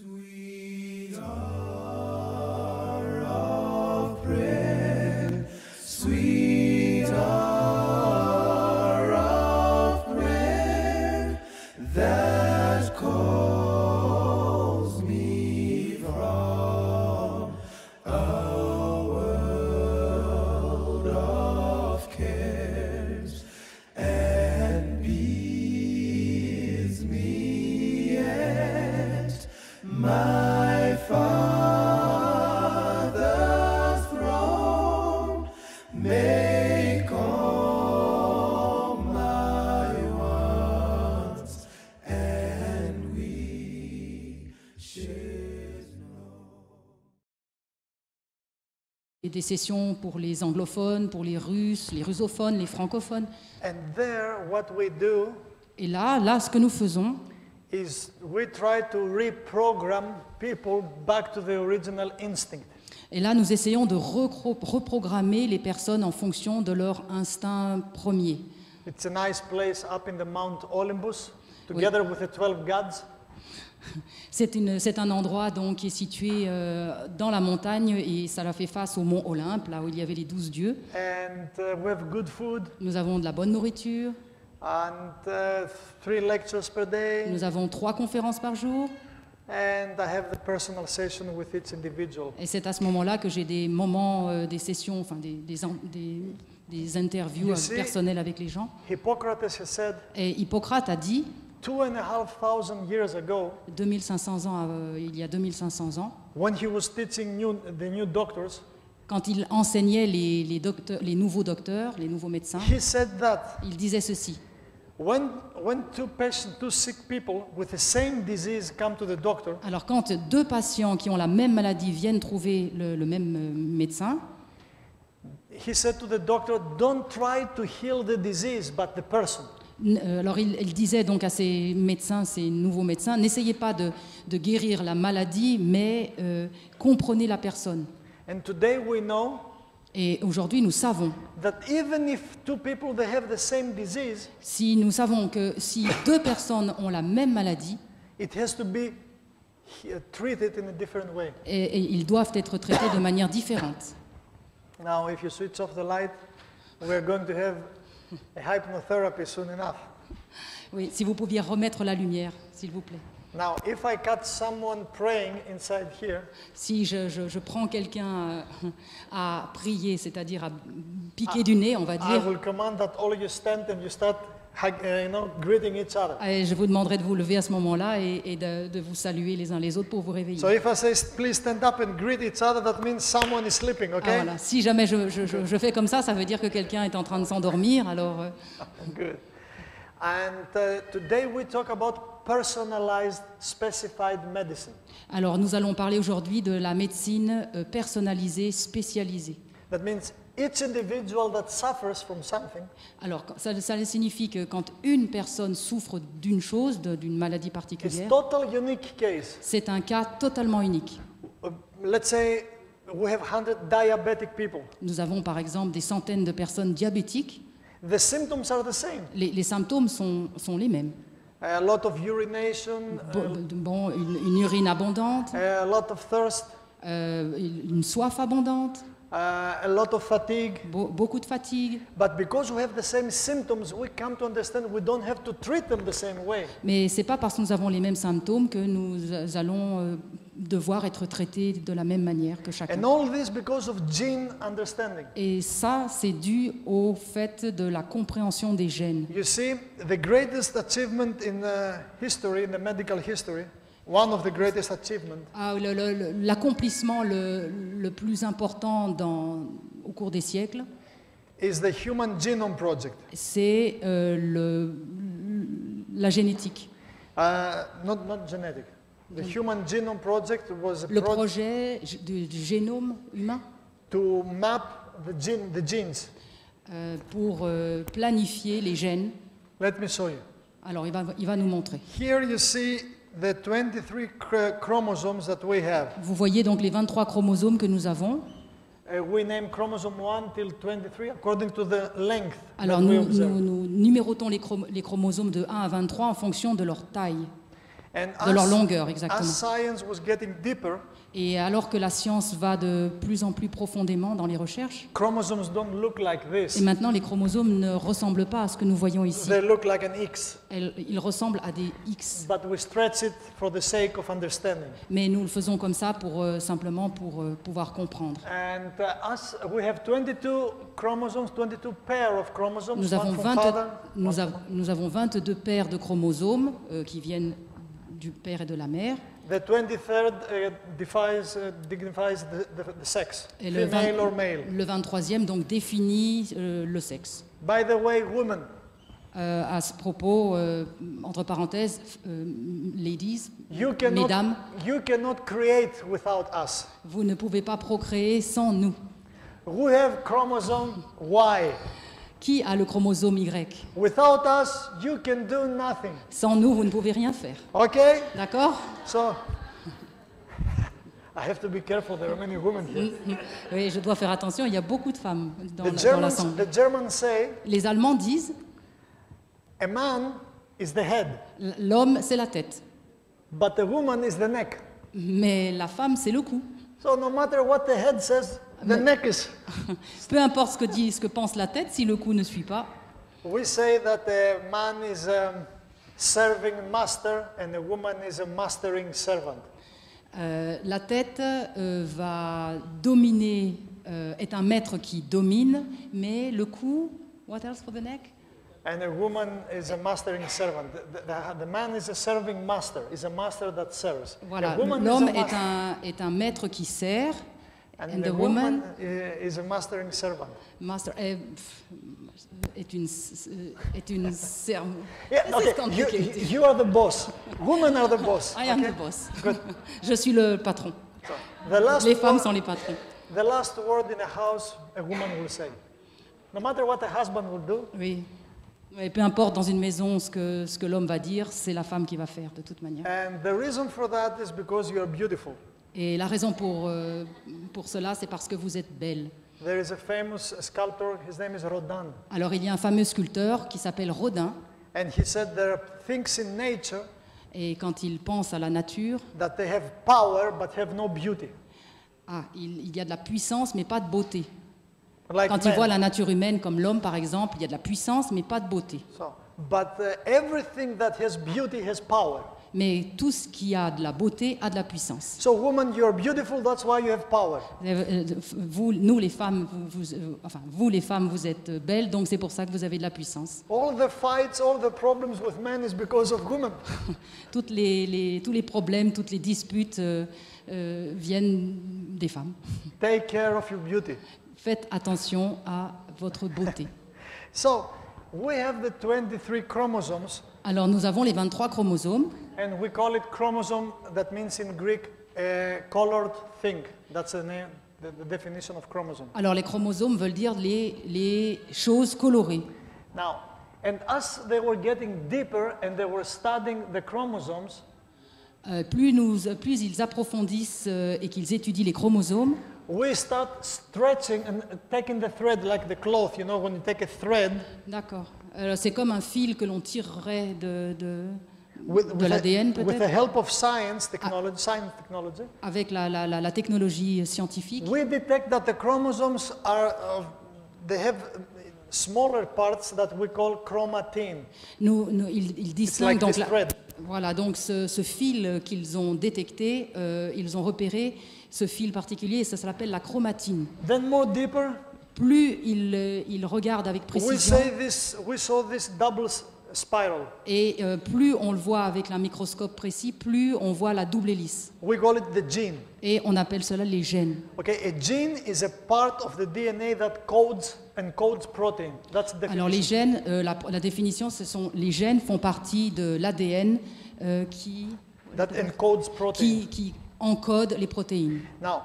Sweet hour of prayer, sweet hour of prayer that calls me from a world of cares and bids me at my Father's throne, make all my wants and wishes known. Et des sessions pour les anglophones, pour les Russes, les russophones, les francophones. And there, what we do Et là, ce que nous faisons, is we try to reprogram people back to the original instinct. et là, nous essayons de reprogrammer les personnes en fonction de leur instinct premier. It's a nice place up in the Mount Olympus, together with the 12 gods. C'est un endroit donc qui est situé dans la montagne et ça leur fait face au mont Olympe, là où il y avait les 12 dieux. And we have good food, Nous avons de la bonne nourriture, and 3 lectures per day. nous avons 3 conférences par jour. And I have the personal session with each individual. Et c'est à ce moment-là que j'ai des moments, des sessions, enfin des interviews You see, personnelles avec les gens. Hippocrates has said Et Hippocrate a dit, 2,500 years ago, 2500 ans, il y a 2500 ans, when he was teaching the new doctors, quand il enseignait les nouveaux docteurs, les nouveaux médecins, he said that il disait ceci. when two sick people with the same disease come to the doctor, Alors quand 2 patients qui ont la même maladie viennent trouver le même médecin, he said to the doctor, don't try to heal the disease, but the person. alors il disait donc à ces médecins, ces nouveaux médecins, n'essayez pas de guérir la maladie, mais comprenez la personne. And today we know Et aujourd'hui, nous savons, that even if 2 people they have the same disease, nous savons que si 2 personnes ont la même maladie, it has to be treated in a different way. et ils doivent être traités de manière différente. Now, if you switch off the light, we're going to have a hypnotherapy soon enough. Oui, si vous pouviez remettre la lumière, s'il vous plaît. Now, if I catch someone praying inside here, Si je prends quelqu'un à prier, c'est-à-dire à piquer du nez, on va I dire, will command that all you stand and you start, greeting each other. et je vous demanderai de vous lever à ce moment-là et de vous saluer les uns les autres pour vous réveiller. So if I say, please stand up and greet each other, that means someone is sleeping, Ah, okay? voilà. Si jamais je fais comme ça veut dire que quelqu'un est en train de s'endormir. Alors, Good. And today we talk about personalized, specified medicine. alors nous allons parler aujourd'hui de la médecine personnalisée, spécialisée. That means each individual that suffers from something Alors ça signifie que quand une personne souffre d'une chose, d'une maladie is particulière, total unique case. c'est un cas totalement unique. Let's say we have 100 diabetic people. Nous avons par exemple des centaines de personnes diabétiques. The symptoms are the same. Les symptômes sont les mêmes. A lot of urination, Une urine abondante, a lot of thirst, une soif abondante, a lot of fatigue. beaucoup de fatigue. But because we have the same symptoms, we come to understand we don't have to treat them the same way. Mais ce n'est pas parce que nous avons les mêmes symptômes que nous allons devoir être traités de la même manière que chacun. And all this because of gene understanding. Et ça, c'est dû au fait de la compréhension des gènes. You see, the greatest achievement in history, in the medical history, one of the greatest achievements Ah, l'accomplissement le plus important au cours des siècles, is the Human Genome Project. c'est la génétique. Not genetic. The Human Genome Project was a Le project projet du génome humain to map the genes. pour planifier les gènes. Let me show you. Alors, il va nous montrer. Here you see the 23 chromosomes that we have. Vous voyez donc les 23 chromosomes que nous avons. We name chromosome 1 till 23 according to the length Alors, that we nous observe. numérotons les chromosomes de 1 à 23 en fonction de leur taille. And de leur as, longueur, as exactement. science was getting deeper, Et alors que la science va de plus en plus profondément dans les recherches, chromosomes don't look like et this. maintenant les chromosomes ne ressemblent pas à ce que nous voyons ici. They look like an X. Ils ressemblent à des X. But we stretch it for the sake of understanding. Mais nous le faisons comme ça simplement pour pouvoir comprendre. And us, we have 22 chromosomes, 22 pair of chromosomes, Nous avons, one from father. nous avons 22 paires de chromosomes qui viennent du père et de la mère. The 23rd dignifies the sex, Et le, female or male. le 23e donc définit le sexe. By the way, women, À ce propos, entre parenthèses, ladies, you mesdames, cannot create without us. vous ne pouvez pas procréer sans nous. We have chromosome Y. Qui a le chromosome Y? Without us, you can do nothing. Sans nous, vous ne pouvez rien faire. Okay? D'accord? So, I have to be careful. There are many women here. Oui, je dois faire attention, il y a beaucoup de femmes dans The l'assemblée. Germans say Les Allemands disent, a man is the head, l'homme, c'est la tête, but the woman is the neck. mais la femme, c'est le cou. So no matter what the head says, the neck is. Peu importe ce que pense la tête, si le cou ne suit pas, We say that a man is a serving master and a woman is a mastering servant. la tête va dominer, est un maître qui domine, mais le cou, what else for the neck? And a woman is a mastering servant. The man is a serving master, is a master that serves. Voilà, The woman l'homme is a master, est un maître qui sert, and and the the woman is a mastering servant. est une serve. Yeah, This is okay. complicated. You are the boss. Women are the boss. I am okay? the boss. Good. Je suis le patron. So, the last Les femmes word- sont les patrons. The last word in a house, a woman will say. No matter what a husband will do, Oui. Et peu importe dans une maison ce que l'homme va dire, c'est la femme qui va faire de toute manière. and the reason for that is because you are beautiful. Et la raison pour cela, c'est parce que vous êtes belle. There is a famous sculptor, his name is Rodin, Alors il y a un fameux sculpteur qui s'appelle Rodin, and he said there are things in nature et quand il pense à la nature, that they have power but have no beauty. il y a de la puissance mais pas de beauté. Like Quand il men. voit la nature humaine comme l'homme par exemple, il y a de la puissance mais pas de beauté. So, but everything that has beauty has power. Mais tout ce qui a de la beauté a de la puissance. So woman, you are beautiful, that's why you have power. Vous les femmes, vous les femmes, vous êtes belles, donc c'est pour ça que vous avez de la puissance. All the fights, all the problems with men is because of women. Tous les problèmes, toutes les disputes viennent des femmes. Take care of your beauty. Faites attention à votre beauté. So, we have the 23 chromosomes, Alors nous avons les 23 chromosomes, and we call it chromosome, that means in Greek, a colored thing. That's the name, the definition of chromosome. alors les chromosomes veulent dire les choses colorées. Now, and as they were getting deeper and they were studying the chromosomes, Plus ils approfondissent et qu'ils étudient les chromosomes, we start stretching and taking the thread like the cloth, you know, when you take a thread d'accord. C'est comme un fil que l'on tirerait de with l'ADN with the peut-être, help of science technology, avec la technologie scientifique. we detect that the chromosomes are, they have smaller parts that we call chromatin. Ils distinguent like donc this thread. voilà, donc ce fil qu'ils ont détecté, ils ont repéré ce fil particulier et ça s'appelle la chromatine. Then more deeper, Plus ils regardent avec précision we saw this double spiral. et plus on le voit avec un microscope précis, plus on voit la double hélice. We call it the gene. Et on appelle cela les gènes. Okay, a gene is a part of the DNA that encodes protein. That's the Alors les definition. gènes, la définition, les gènes font partie de l'ADN That encodes protein. qui encode les protéines. Now,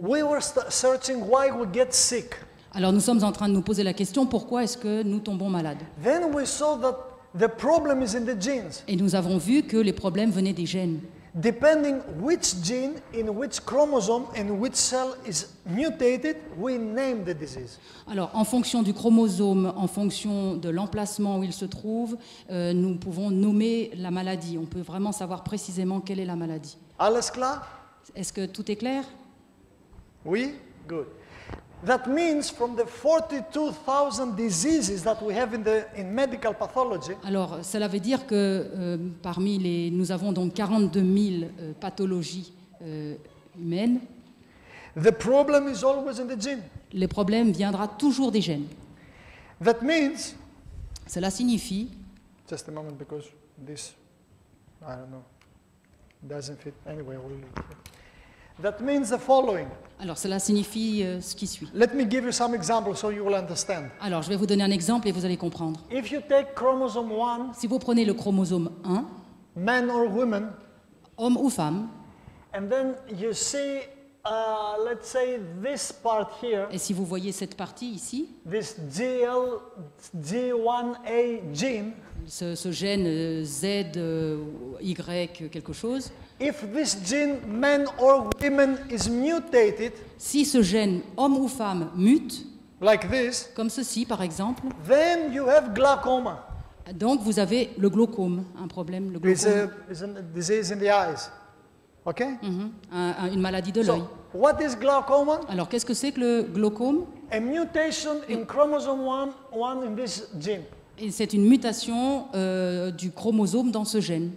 we were searching why we get sick. Alors nous sommes en train de nous poser la question, pourquoi est-ce que nous tombons malades? Then we saw that the problem is in the genes. Et nous avons vu que les problèmes venaient des gènes. Depending which gene in which chromosome and which cell is mutated, we name the disease. Alors, en fonction du chromosome, en fonction de l'emplacement où il se trouve, nous pouvons nommer la maladie. On peut vraiment savoir précisément quelle est la maladie. Alles klar? Est-ce que tout est clair? Oui? Good. That means from the 42,000 diseases that we have in medical pathology, Alors, cela veut dire que nous avons donc 42 000 pathologies humaines. the problem is always in the gene. Le problème viendra toujours des gènes. That means, Cela signifie, just a moment because this, I don't know, doesn't fit. Anyway, we'll leave it. That means the following. alors cela signifie ce qui suit. Let me give you some examples so you will understand. Alors, je vais vous donner un exemple et vous allez comprendre. If you take chromosome 1, Si vous prenez le chromosome 1, man or woman, homme ou femme, and then you see, let's say this part here, et si vous voyez cette partie ici, this G1A gene, ce gène Y quelque chose, if this gene, man or women, is mutated, si ce gène homme ou femme mute, like this, comme ceci par exemple, then you have glaucoma. donc vous avez le glaucome, un problème, le It's glaucome, a disease in the eyes. Okay? une maladie de l'œil. So, what is glaucoma? Alors qu'est-ce que c'est que le glaucome? A mutation in chromosome 1 in this gene. Et c'est une mutation du chromosome dans ce gène.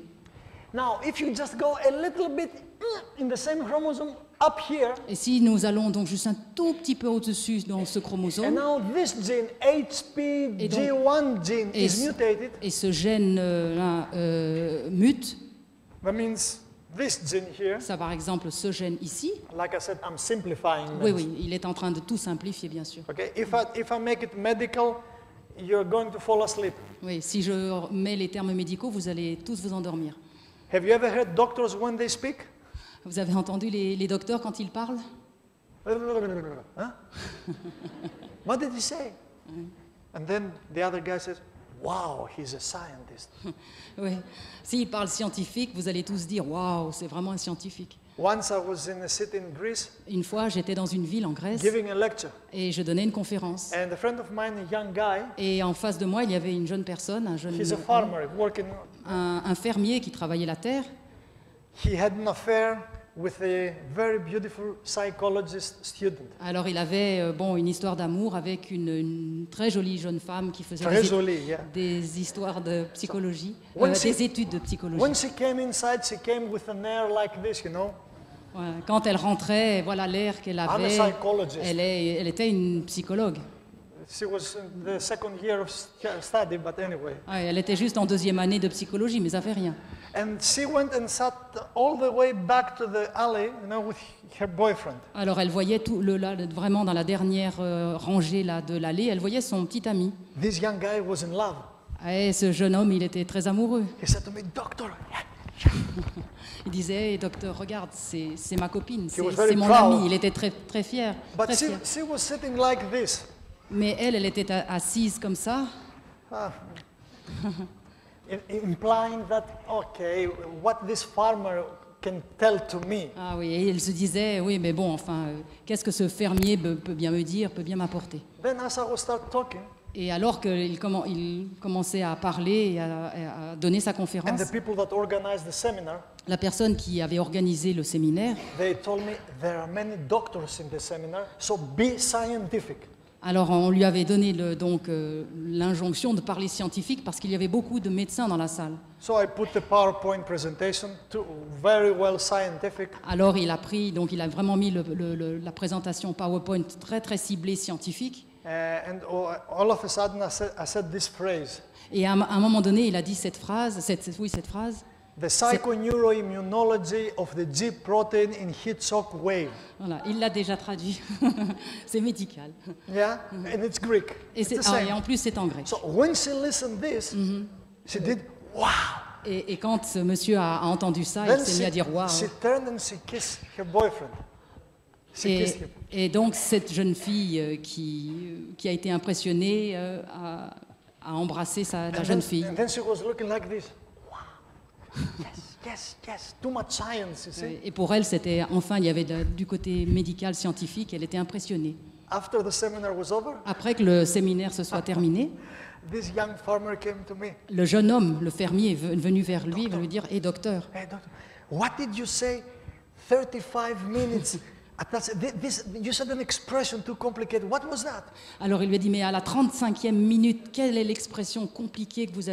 Now, if you just go a little bit in the same chromosome up here, Et si nous allons donc juste un tout petit peu au-dessus dans ce and chromosome, now this gene, HPG1 gene, et is ce- mutated, et ce gène-là mute, that means this gene here, ça par exemple ce gène ici, like I said, I'm simplifying oui, this. oui, il est en train de tout simplifier bien sûr. Okay? If I make it medical, you're going to fall asleep. Oui, si je mets les termes médicaux, vous allez tous vous endormir. Have you ever heard doctors when they speak? Vous avez entendu les docteurs quand ils parlent? Huh? What did he say? And then the other guy says, wow, he's a scientist. Oui. S'ils parlent scientifique, vous allez tous dire waouh, c'est vraiment un scientifique. Once I was in a city in Greece Une fois, j'étais dans une ville en Grèce giving a lecture, et je donnais une conférence. and a friend of mine, a young guy, Et en face de moi, il y avait une jeune personne, he's a farmer working, un fermier qui travaillait la terre. he had an affair with a very beautiful psychologist student. Alors il avait une histoire d'amour avec une très jolie jeune femme qui faisait Très jolie, yeah. des histoires de psychologie, When she- des études de psychologie. When she came inside, she came with an air like this, you know. Voilà. Quand elle rentrait, voilà l'air qu'elle I'm a avait. psychologist. Elle était une psychologue. She was in the second year of study, but anyway. Ouais, elle était juste en deuxième année de psychologie, mais ça fait rien. And she went and sat all the way back to the alley, you know, with her boyfriend. Alors elle voyait vraiment dans la dernière rangée là, de l'allée, elle voyait son petit ami. This young guy was in love. Et ce jeune homme, il était très amoureux. He said to me, doctor, Il disait, hey, docteur, regarde, c'est ma copine, was c'est very mon proud. ami. Il était très, très fier. but Très she, fier. she was sitting like this. Mais elle était assise comme ça, Implying that, okay, what this farmer can tell to me. ah oui, et il se disait, oui, mais bon, enfin, qu'est-ce que ce fermier peut bien me dire, peut bien m'apporter. Then as I was start talking, Et alors qu'il commençait à parler et à donner sa and conférence, the people that organized the seminar, la personne qui avait organisé le séminaire, they told me there are many doctors in the seminar, so be scientific. alors on lui avait donné l'injonction de parler scientifique parce qu'il y avait beaucoup de médecins dans la salle. So I put the PowerPoint presentation to very well scientific. Alors il a vraiment mis la présentation PowerPoint très très ciblée scientifique. And all of a sudden I said this phrase. Et à un moment donné, il a dit cette phrase. The psychoneuroimmunology of the G protein in heat shock wave. Voilà, il l'a déjà traduit. C'est médical. Yeah? And it's Greek. Et, It's the same. et en plus, c'est en grec. So when she listened this, she did, wow. Et quand ce monsieur a entendu ça, il Then s'est mis à dire waouh. she turned and she kissed her boyfriend. She kissed him. Et donc cette jeune fille qui a été impressionnée a embrassé la jeune fille. And then she was looking like this. Yes. Too much science, you see. Et pour elle, c'était enfin, il y avait du côté médical, scientifique, elle était impressionnée. After the seminar was over, Après que le séminaire se soit terminé, this young farmer came to me. le jeune homme, le fermier, est venu vers lui, il veut lui dire « Hé docteur, Hey, doctor, what did you say? 35 minutes. You said an expression too complicated. What was that? alors il lui a dit « Mais à la 35e minute, quelle est l'expression compliquée que vous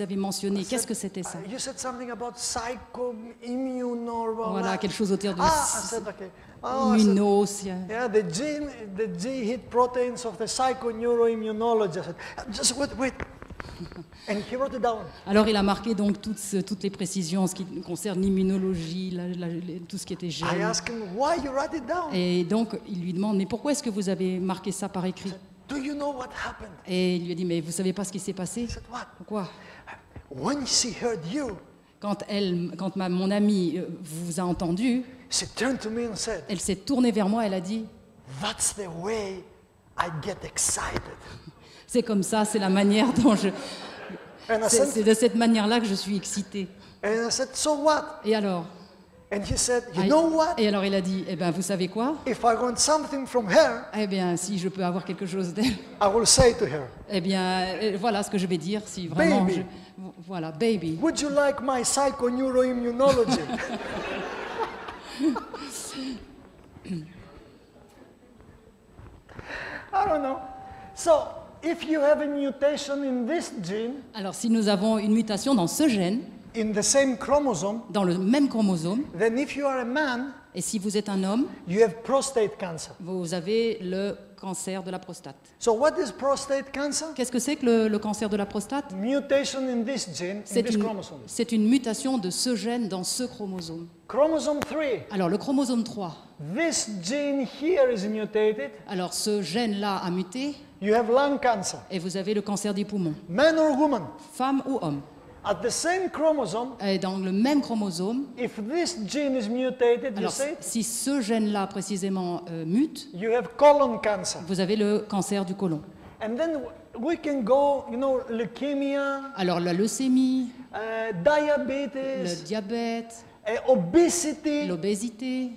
avez mentionnée? Qu'est-ce que c'était ça ?» You said something about psychoimmuno. Voilà, quelque chose autour de I said, okay. I said, immuno. yeah, the G-hit proteins of the psychoneuroimmunology. I said, just wait. And he wrote it down. Alors il a marqué donc toutes les précisions en ce qui concerne l'immunologie, tout ce qui était I gène. asked him, why you write it down? Et donc il lui demande « Mais pourquoi est-ce que vous avez marqué ça par écrit ?» Do you know what happened? Et il lui a dit « Mais vous savez pas ce qui s'est passé I said, what? » Pourquoi? When she heard you, Quand mon amie vous a entendu, she turned to me and said, elle s'est tournée vers moi, elle a dit that's the way I get excited. « C'est comme ça, c'est la manière dont je... And I said, C'est de cette manière-là que je suis excitée. » and I said, so what? Et alors And he said, you know what? Et alors il a dit « Eh bien, vous savez quoi? If I want something from her, Eh bien, si je peux avoir quelque chose d'elle, I will say to her, eh bien, voilà ce que je vais dire, si vraiment... Baby. Voilà, baby. would you like my psychoneuroimmunology? I don't know. So, if you have a mutation in this gene, Alors, si nous avons une mutation dans ce gène, in the same chromosome, dans le même chromosome, then if you are a man, et si vous êtes un homme, you have prostate cancer. vous avez le cancer de la prostate. So what is prostate cancer? Qu'est-ce que c'est que le cancer de la prostate? Mutation in this gene, in C'est this une, chromosome. c'est une mutation de ce gène dans ce chromosome. Chromosome 3, Alors, le chromosome 3, this gene here is mutated, alors ce gène-là a muté you have lung cancer. et vous avez le cancer des poumons, Man or woman, femme ou homme. at the same chromosome, Et dans le même chromosome, if this gene is mutated, you alors say, si ce gène-là précisément mute, you have colon cancer. vous avez le cancer du côlon. And then we can go, leukemia, Alors la leucémie, le diabetes, diabète, obesity. l'obésité.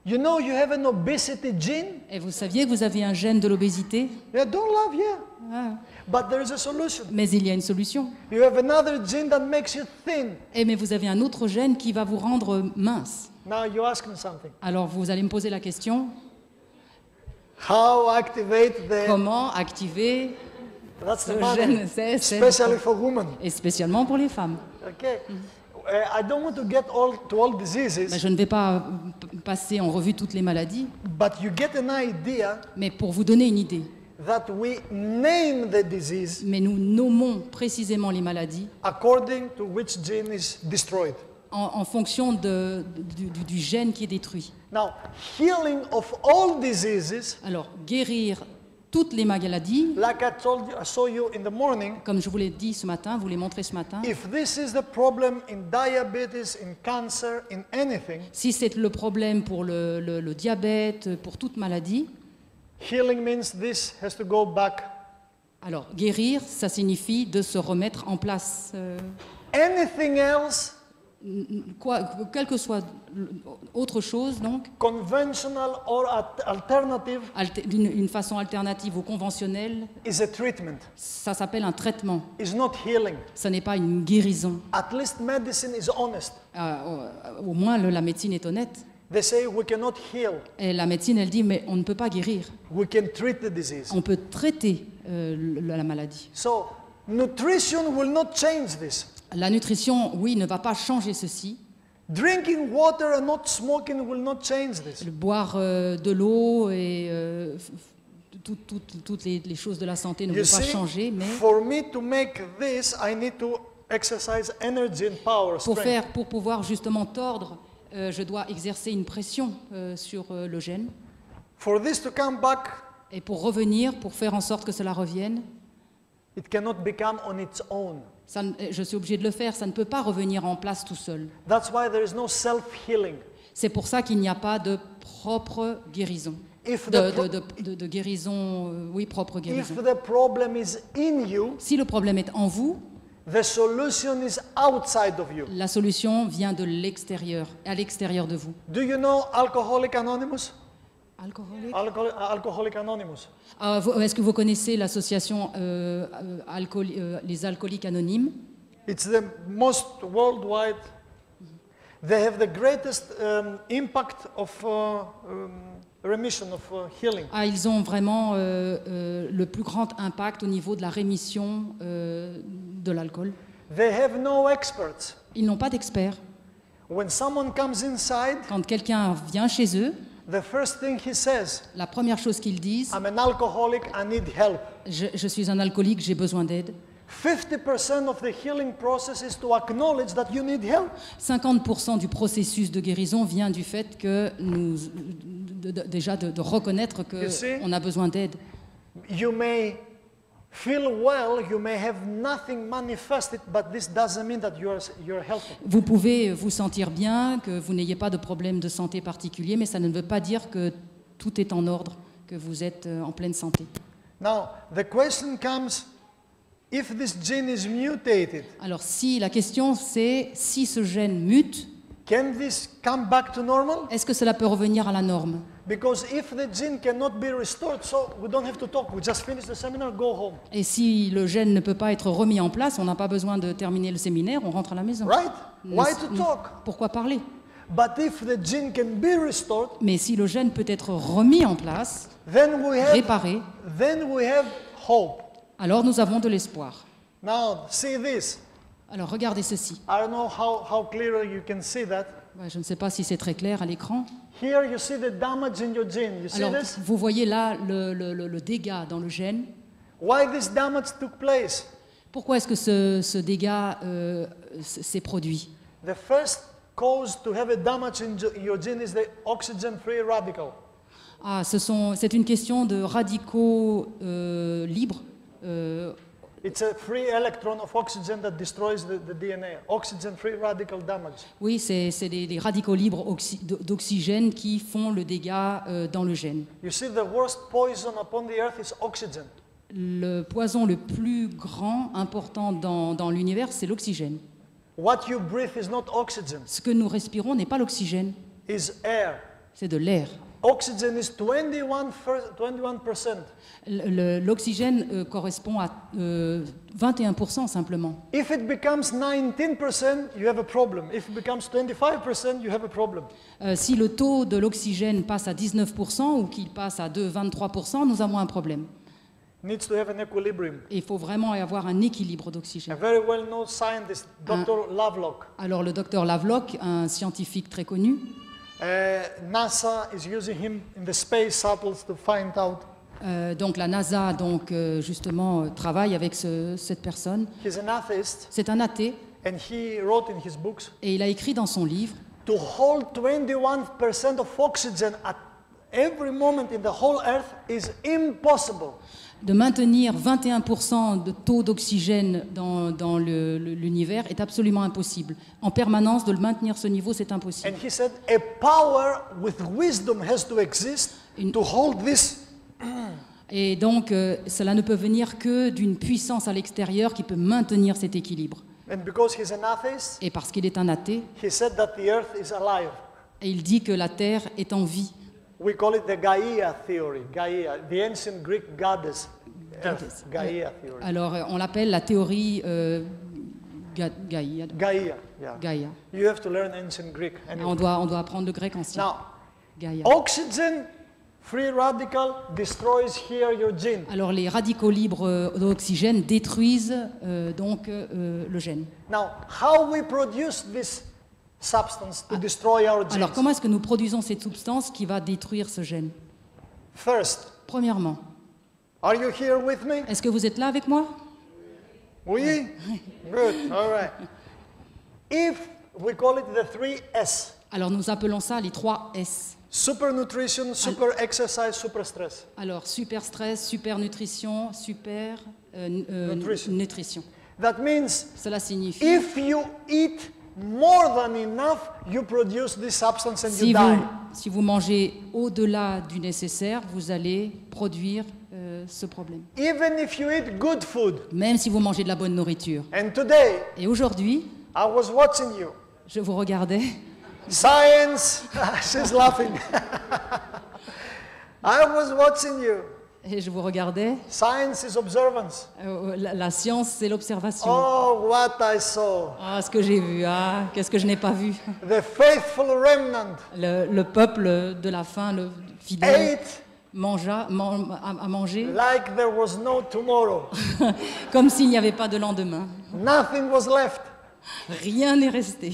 You know you have an obesity gene? Et vous saviez que vous avez un gène de l'obésité? Yeah, don't laugh, yeah. Ah. But there is a solution. Mais il y a une solution. You have another gene that makes you thin. Mais vous avez un autre gène qui va vous rendre mince. Now you ask me something. Alors vous allez me poser la question, How activate the... comment activer That's the ce money. gène, Especially for women. et spécialement pour les femmes. Okay. I don't want to get to all diseases, Ben, je ne vais pas passer en revue toutes les maladies, but you get an idea mais pour vous donner une idée, that we name the disease mais nous nommons précisément les maladies according to which gene is destroyed. en fonction du gène qui est détruit. Now, healing of all diseases, Alors, guérir toutes les maladies, like I saw you in the morning, comme je vous l'ai dit ce matin, vous l'ai montré ce matin, if this is the problem in diabetes, in cancer, in anything, si c'est le problème pour le diabète, pour toute maladie, healing means this has to go back. alors guérir, ça signifie de se remettre en place. Anything else, Quelle que soit autre chose, donc, conventional or alternative, d'une façon alternative ou conventionnelle, is a treatment, ça s'appelle un traitement. is not healing. Ça n'est pas une guérison. At least medicine is honest. Au moins, la médecine est honnête. They say we cannot heal, Et la médecine, elle dit, mais on ne peut pas guérir. we can treat the disease. On peut traiter la maladie. So, nutrition will not change this. La nutrition, oui, ne va pas changer ceci. Drinking water and not smoking will not change this. Boire de l'eau et toutes les choses de la santé ne You vont pas see, changer, mais for me to make this, I need to exercise energy and power, strength. pour pouvoir justement tordre, je dois exercer une pression sur le gène. For this to come back, Et pour revenir, pour faire en sorte que cela revienne, it cannot become on its own. je suis obligé de le faire, ça ne peut pas revenir en place tout seul. That's why there is no self-healing. C'est pour ça qu'il n'y a pas de propre guérison. If De guérison, oui, propre guérison. if the problem is in you, Si le problème est en vous, The solution is outside of you. La solution vient de l'extérieur, à l'extérieur de vous. Do you know Alcoholic Anonymous? Alcoolique. Alcoholic Anonymous. Est-ce que vous connaissez l'association les alcooliques anonymes? It's the most worldwide. They have the greatest impact of remission, of healing. Ils ont vraiment le plus grand impact au niveau de la rémission de l'alcool. They have no experts. Ils n'ont pas d'experts. When someone comes inside, Quand quelqu'un vient chez eux, the first thing he says, la première chose qu'ils disent, I'm an alcoholic, I need help. je suis un alcoolique, j'ai besoin d'aide. 50% of the healing process is to acknowledge that you need help. 50% du processus de guérison vient du fait que déjà de reconnaître You see? qu'on a besoin d'aide. You may feel well, you may have nothing manifested, but this doesn't mean that you're healthy. Vous pouvez vous sentir bien, que vous n'ayez pas de problème de santé particulier, mais ça ne veut pas dire que tout est en ordre, que vous êtes en pleine santé. Now, the question comes, if this gene is mutated, Alors si la question c'est, si ce gène mute, can this come back to normal? est-ce que cela peut revenir à la norme? Because if the gene cannot be restored, so we don't have to talk, we just finish the seminar, go home. Et si le gène ne peut pas être remis en place, on n'a pas besoin de terminer le séminaire, on rentre à la maison. Right? Why to talk? Pourquoi parler? But if the gene can be restored, Mais si le gène peut être remis en place, then we réparé, have hope. alors nous avons de l'espoir. Now, see this. Alors regardez ceci. I don't know how clearly you can see that. Ouais, je ne sais pas si c'est très clair à l'écran. Here you see the damage in your gene. You see Alors this? vous voyez là le dégât dans le gène. Why this damage took place? Pourquoi est-ce que ce dégât s'est produit? The first cause to have a damage in your gene is the oxygen-free radical. C'est une question de radicaux libres. It's a free electron of oxygen that destroys the DNA. Oxygen-free radical damage. Oui, c'est des radicaux libres d'oxygène qui font le dégât dans le gène. You see, the worst poison upon the earth is oxygen. Le poison le plus grand, important dans l'univers, c'est l'oxygène. What you breathe is not oxygen, Ce que nous respirons n'est pas l'oxygène, is air. c'est de l'air. Oxygen is 21%. L'oxygène correspond à 21% simplement. If it becomes 19%, you have a problem. If it becomes 25%, you have a problem. Si le taux de l'oxygène passe à 19% ou qu'il passe à 23%, nous avons un problème. Needs to have an equilibrium. Et il faut vraiment avoir un équilibre A d'oxygène. very well-known scientist, Dr. Lovelock. Alors le docteur Lovelock, un scientifique très connu, NASA is using him in the space shuttles to find out. donc la NASA justement travaille avec cette personne. He's an atheist, C'est un athée and he wrote in his books, et il a écrit dans son livre to hold 21% of oxygen at every moment in the whole earth is impossible. de maintenir 21% de taux d'oxygène dans l'univers est absolument impossible. En permanence, de le maintenir ce niveau, c'est impossible. And he said, a power with wisdom has to exist to hold this. Et donc, cela ne peut venir que d'une puissance à l'extérieur qui peut maintenir cet équilibre. And because he's an atheist, Et parce qu'il est un athée, he said that the earth is alive. et il dit que la Terre est en vie. We call it the Gaia theory. Gaia, the ancient Greek goddess. Earth, Gaia theory. Alors, on l'appelle la théorie Gaïa. Gaia, yeah. Gaïa. You have to learn ancient Greek. Anyway. On doit apprendre le grec ancien. Now, Gaïa. oxygen free radical destroys here your gene. Alors, les radicaux libres d'oxygène détruisent le gène. Now, how we produce this substance to destroy our genes? Alors, comment est-ce que nous produisons cette substance qui va détruire ce gène? First, Premièrement, are you here with me? est-ce que vous êtes là avec moi? Oui? Good, all right. If we call it the 3S, Alors, nous appelons ça les 3 S. super nutrition, super exercise, super stress. Alors, super stress, super nutrition, super Nutrition. nutrition. That means Cela signifie, if you eat more than enough, you produce this substance and you die. si vous mangez au-delà du nécessaire, vous allez produire ce problème. Even if you eat good food. Même si vous mangez de la bonne nourriture. And today, Et aujourd'hui, I was watching you. je vous regardais. Science, she's laughing. I was watching you. Et je vous regardais. Science is observance. La science, c'est l'observation. Oh, what I saw. Ah, ce que j'ai vu, ah, qu'est-ce que je n'ai pas vu. The faithful remnant Le peuple de la fin, le fidèle, ate a mangé like there was no tomorrow. comme s'il n'y avait pas de lendemain. Nothing was left. Rien n'est resté.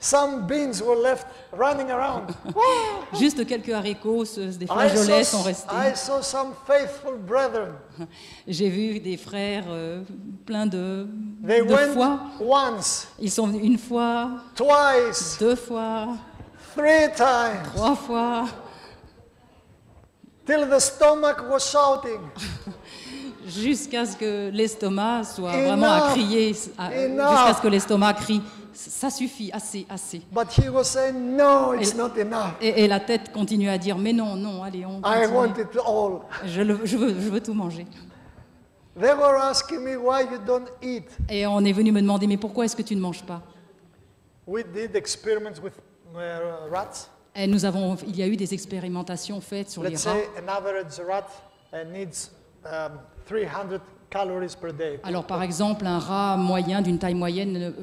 Some beans were left running around. Juste quelques haricots, des flageolets sont restés. I saw some faithful brethren. J'ai vu des frères pleins de They went foi. once, Ils sont venus une fois, twice, 2 fois, 3 times, 3 fois, till the stomach was shouting. jusqu'à ce que l'estomac soit Enough. vraiment à crier, Enough. jusqu'à ce que l'estomac crie. Ça suffit, assez, assez. But he was saying, no, it's not enough. Et la tête continue à dire, mais non, non, allez, on I continue. want it all. Je veux tout manger. They were asking me why you don't eat. Et on est venu me demander, mais pourquoi est-ce que tu ne manges pas? We did experiments with rats. Et il y a eu des expérimentations faites sur les Let's rats. say an average rat needs 300 calories per day. Alors, par exemple, un rat moyen, d'une taille moyenne,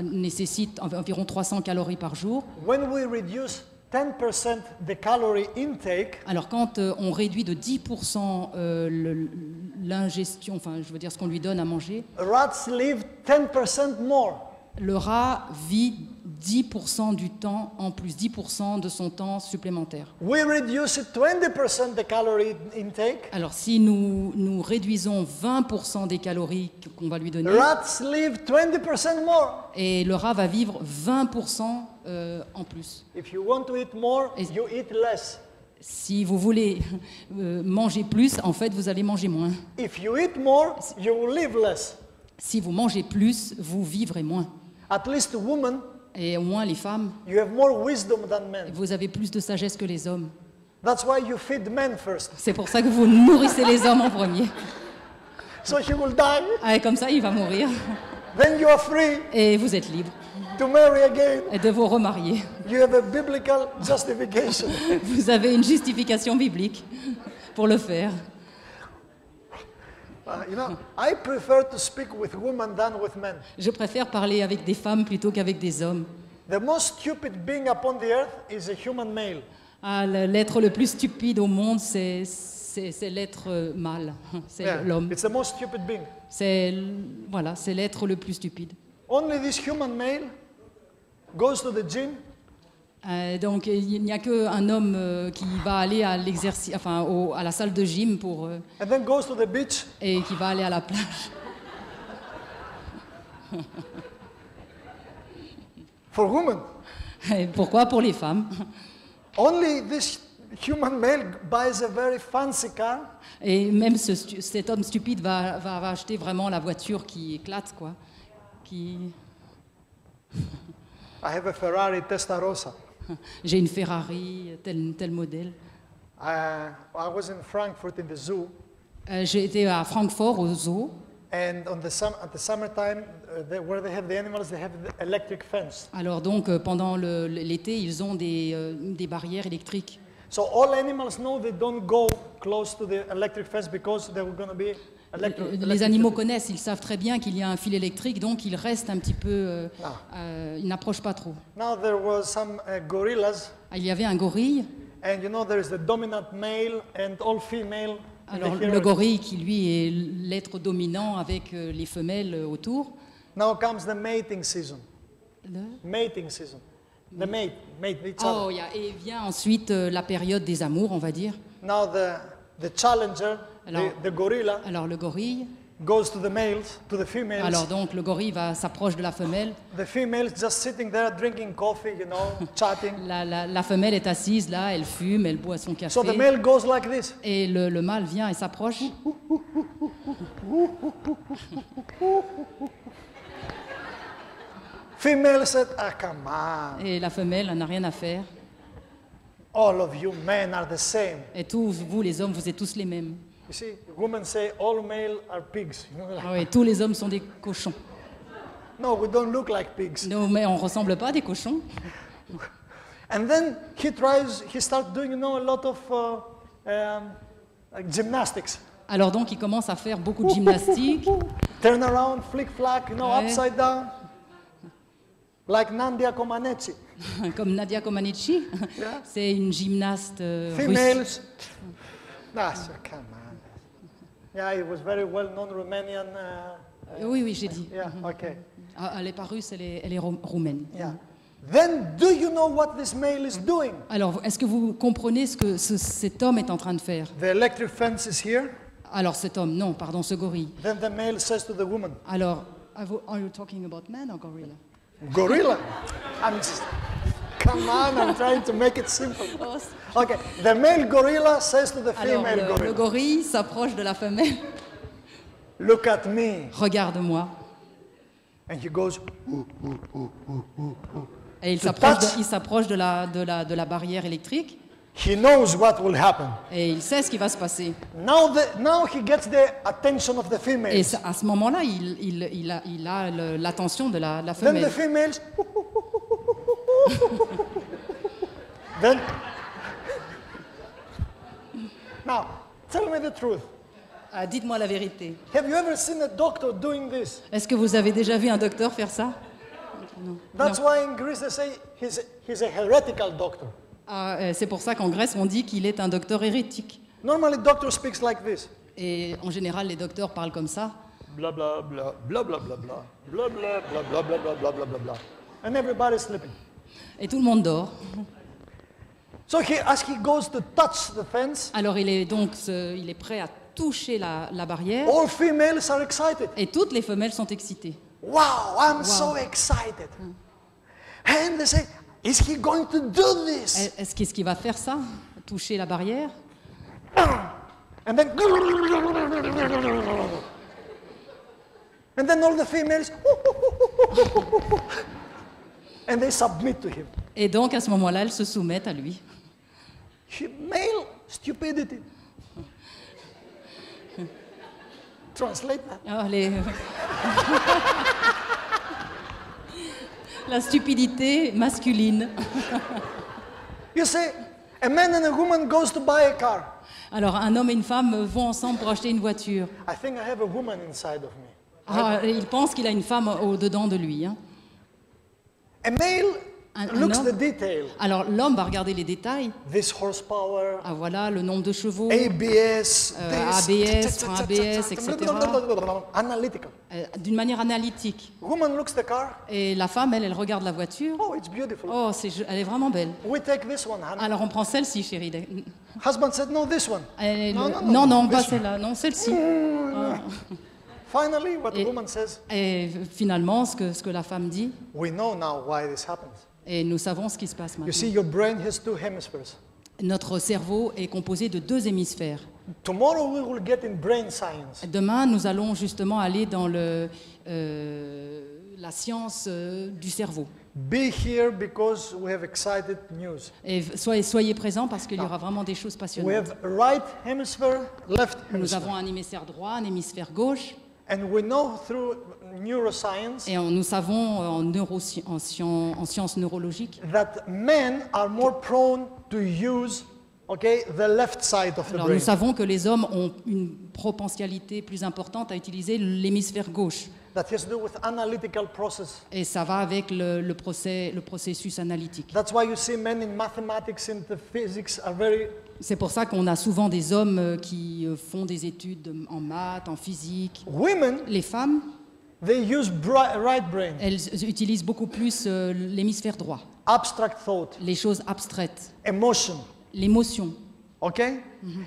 nécessite environ 300 calories par jour. When we reduce 10% the calorie intake, Alors, quand on réduit de 10% l'ingestion, enfin, je veux dire ce qu'on lui donne à manger, rats live 10% more. le rat vit 10% du temps en plus, 10% de son temps supplémentaire. We reduce it 20% the calorie intake. Alors, si nous réduisons 20% des calories qu'on va lui donner, Rats live 20% more. et le rat va vivre 20% en plus. If you want to eat more, Is- you eat less. Si vous voulez manger plus, en fait, vous allez manger moins. If you eat more, you will live less. Si vous mangez plus, vous vivrez moins. At least women, Et au moins, les femmes, you have more wisdom than men. vous avez plus de sagesse que les hommes. That's why you feed men first. C'est pour ça que vous nourrissez les hommes en premier. So he will die, Ah, et comme ça, il va mourir. then you are free Et vous êtes libre to marry again. et de vous remarier. You have a biblical justification. Vous avez une justification biblique pour le faire. I prefer to speak with women than with men. Je préfère parler avec des femmes plutôt qu'avec des hommes. The most stupid being upon the earth is a human male. Ah, l'être le plus stupide au monde, c'est l'être mâle, c'est Yeah, l'homme. it's the most stupid being. Voilà, c'est l'être le plus stupide. Only this human male goes to the gym Donc il n'y a qu'un homme qui va aller à l'exercice, enfin à la salle de gym and then goes to the beach. et qui va aller à la plage. For women, Et pourquoi pour les femmes? only this human male buys a very fancy car Et même cet homme stupide va acheter vraiment la voiture qui éclate, quoi. I have a Ferrari Testarossa. J'ai une Ferrari, tel modèle. I was in Frankfurt in the zoo, J'ai été à Francfort au zoo. and at the summertime, where they have the animals, they have the electric fence. Alors donc pendant l'été, ils ont des barrières électriques. So all animals know they don't go close to the electric fence because there were going to be Les animaux connaissent, ils savent très bien qu'il y a un fil électrique, donc ils restent un petit peu, ils n'approchent pas trop. Now there was some gorillas, Il y avait un gorille, and there is the dominant male and all female. in the alors le hierarchy. gorille qui lui est l'être dominant avec les femelles autour. Now comes the mating season. Le- Mating season. The mate each Oh, other. et vient ensuite la période des amours, on va dire. Now the challenger, Alors- the gorilla, Alors le gorille, goes to the males, to the females. alors donc le gorille s'approche de la femelle. The females just sitting there drinking coffee, chatting. La femelle est assise là, elle fume, elle boit son café. So the male goes like this. Et le mâle vient et s'approche. Female said, come on. Et la femelle n'a rien à faire. All of you men are the same. Et tous, vous les hommes, vous êtes tous les mêmes. You see, women say all male are pigs. You know, like, Ah oui, tous les hommes sont des cochons. no, we don't look like pigs. Non, mais on ressemble pas à des cochons. And then he starts doing, a lot of like gymnastics. Alors donc, il commence à faire beaucoup de gymnastique. Turn around, flick flack, Ouais. upside down. Like Nadia Comaneci. Comme Nadia Comaneci. Yeah. C'est une gymnaste russe. Females. That's, come on. Yeah, it was very well known Romanian. Oui, oui, j'ai dit. Yeah, okay. Ah, elle n'est pas russe, elle est roumaine. Yeah. Then, do you know what this male is doing? Alors, est-ce que vous comprenez ce que cet homme est en train de faire? The electric fence is here. Alors, cet homme, non, pardon, ce gorille. Then the male says to the woman, Alors, are you talking about man or gorilla? gorilla. Come on, I'm trying to make it simple. Okay, the male gorilla says to the Alors, female le gorilla, gorille s'approche de la femelle. look at me. Regarde-moi. And he goes, Et il To s'approche de la barrière électrique he knows what will happen. et il sait ce qui va se passer. Now he gets the attention of the Et females. à ce moment-là, il a l'attention de la Then the femelle. females, then, now, tell me the truth. Ah, dites-moi la vérité. Have you ever seen a doctor doing this? Est-ce que vous avez déjà vu un docteur faire ça? Non. That's Non. why in Greece they say he's a heretical doctor. Ah, c'est pour ça qu'en Grèce, on dit qu'il est un docteur hérétique. Normally, doctor speaks like this. Et en général, les docteurs parlent comme ça. Blah blah blah blah blah blah blah blah blah blah blah blah blah blah blah blah blah, and everybody's sleeping. Et tout le monde dort. So as he goes to touch the fence, Alors il est prêt à toucher la barrière. all females are excited. Et toutes les femelles sont excitées. Wow, I'm so excited. And they say, is he going to do this? Qu'est-ce qu'il va faire ça? Toucher la barrière? And then all the females, and they submit to him. Et donc à ce moment-là, elles se soumettent à lui. Male stupidity. Translate that. Ah, la stupidité masculine. You say, a man and a woman goes to buy a car. Alors un homme et une femme vont ensemble pour acheter une voiture. I think I have a woman inside of me. Ah, il pense qu'il a une femme au-dedans de lui. Hein. A male Un looks homme. the detail. Alors l'homme va regarder les détails. This horsepower, Ah voilà, le nombre de chevaux, ABS, ABS, frein ABS, etc. Analytical. D'une manière analytique. Woman looks the car. Et la femme, elle regarde la voiture. Oh, it's beautiful. Oh, elle est vraiment belle. We take this one, honey. Alors on prend celle-ci, chérie. Husband said, no, this one. Non, pas celle-là, non, celle-ci. Finally, what the Et- woman says, Et finalement, ce que la femme dit, we know now why this happens. et nous savons ce qui se passe You see, maintenant. your brain has two hemispheres. Notre cerveau est composé de 2 hémisphères. Tomorrow we will get in brain science. Demain, nous allons justement aller dans la science du cerveau. Be here because we have excited news. Et soyez présents parce qu'il y aura vraiment des choses We passionnantes. have right hemisphere, left Nous hemisphere. avons un hémisphère droit, un hémisphère gauche, And we know through neuroscience et nous savons en sciences neurologiques that men are more prone to use, the left side of the Alors, brain. nous savons que les hommes ont une potentialité plus importante à utiliser l'hémisphère gauche. That has to do with analytical process. Et ça va avec le processus analytique. That's why you see men in mathematics and the physics are very. C'est pour ça qu'on a souvent des hommes qui font des études en maths, en physique. Women, Les femmes, they use right brain, elles utilisent beaucoup plus l'hémisphère droit. abstract thought, Les choses abstraites, emotion. l'émotion. Okay?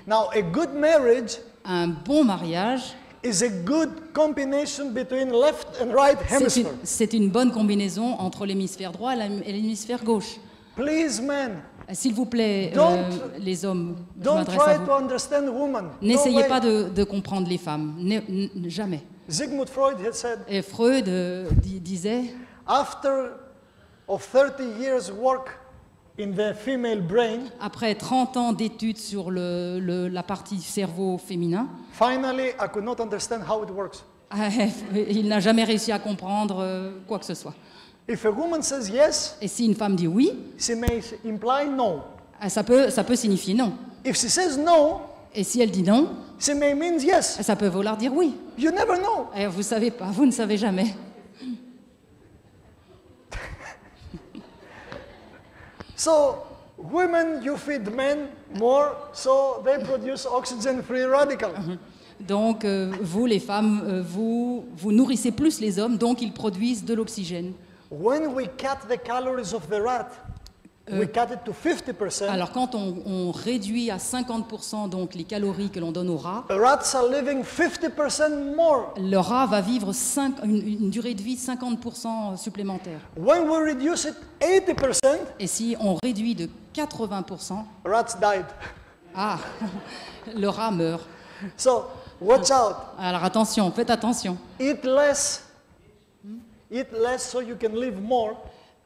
Now, a good marriage Un bon mariage, is a good combination between left and right hemisphere. c'est une bonne combinaison entre l'hémisphère droit et l'hémisphère gauche. Please, men, S'il vous plaît, les hommes, je don't m'adresse à try vous. to understand women. No N'essayez way. pas de comprendre les femmes, jamais. Sigmund Freud had said, Et Freud disait, after of 30 years work in the female brain, Après 30 ans d'études sur la partie cerveau féminin, finally I could not understand how it works. il n'a jamais réussi à comprendre quoi que ce soit. If a woman says yes, Et si une femme dit oui, she may imply no. ça peut signifier non. If she says no, Et si elle dit non, she may mean yes. ça peut vouloir dire oui. You never know. Et vous savez pas, vous ne savez jamais. So women, you feed men more, so they produce oxygen-free radical. Donc vous, les femmes, vous nourrissez plus les hommes, donc ils produisent de l'oxygène. When we cut the calories of the rat, we cut it to 50%. Alors quand on réduit à 50% donc les calories que l'on donne aux rats, Rats are living 50% more. le rat va vivre une durée de vie 50% supplémentaire. When we reduce it 80%, Et si on réduit de 80%, rats died. ah, le rat meurt. So watch out. Alors attention, faites attention. Eat less. Eat less so you can live more,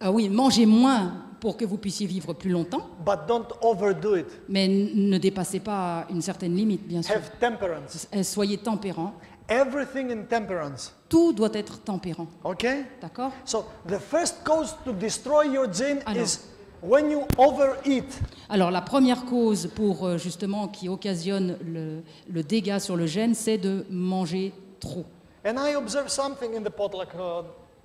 Ah oui, mangez moins pour que vous puissiez vivre plus longtemps, but don't overdo it. mais ne dépassez pas une certaine limite, bien sûr. Have temperance. Soyez tempérants. Everything in temperance. Tout doit être tempérant, Okay? d'accord? So the first cause to destroy your gene Alors. is when you overeat. Alors la première cause pour justement qui occasionne le dégât sur le gène, c'est de manger trop. And I observed something in the potluck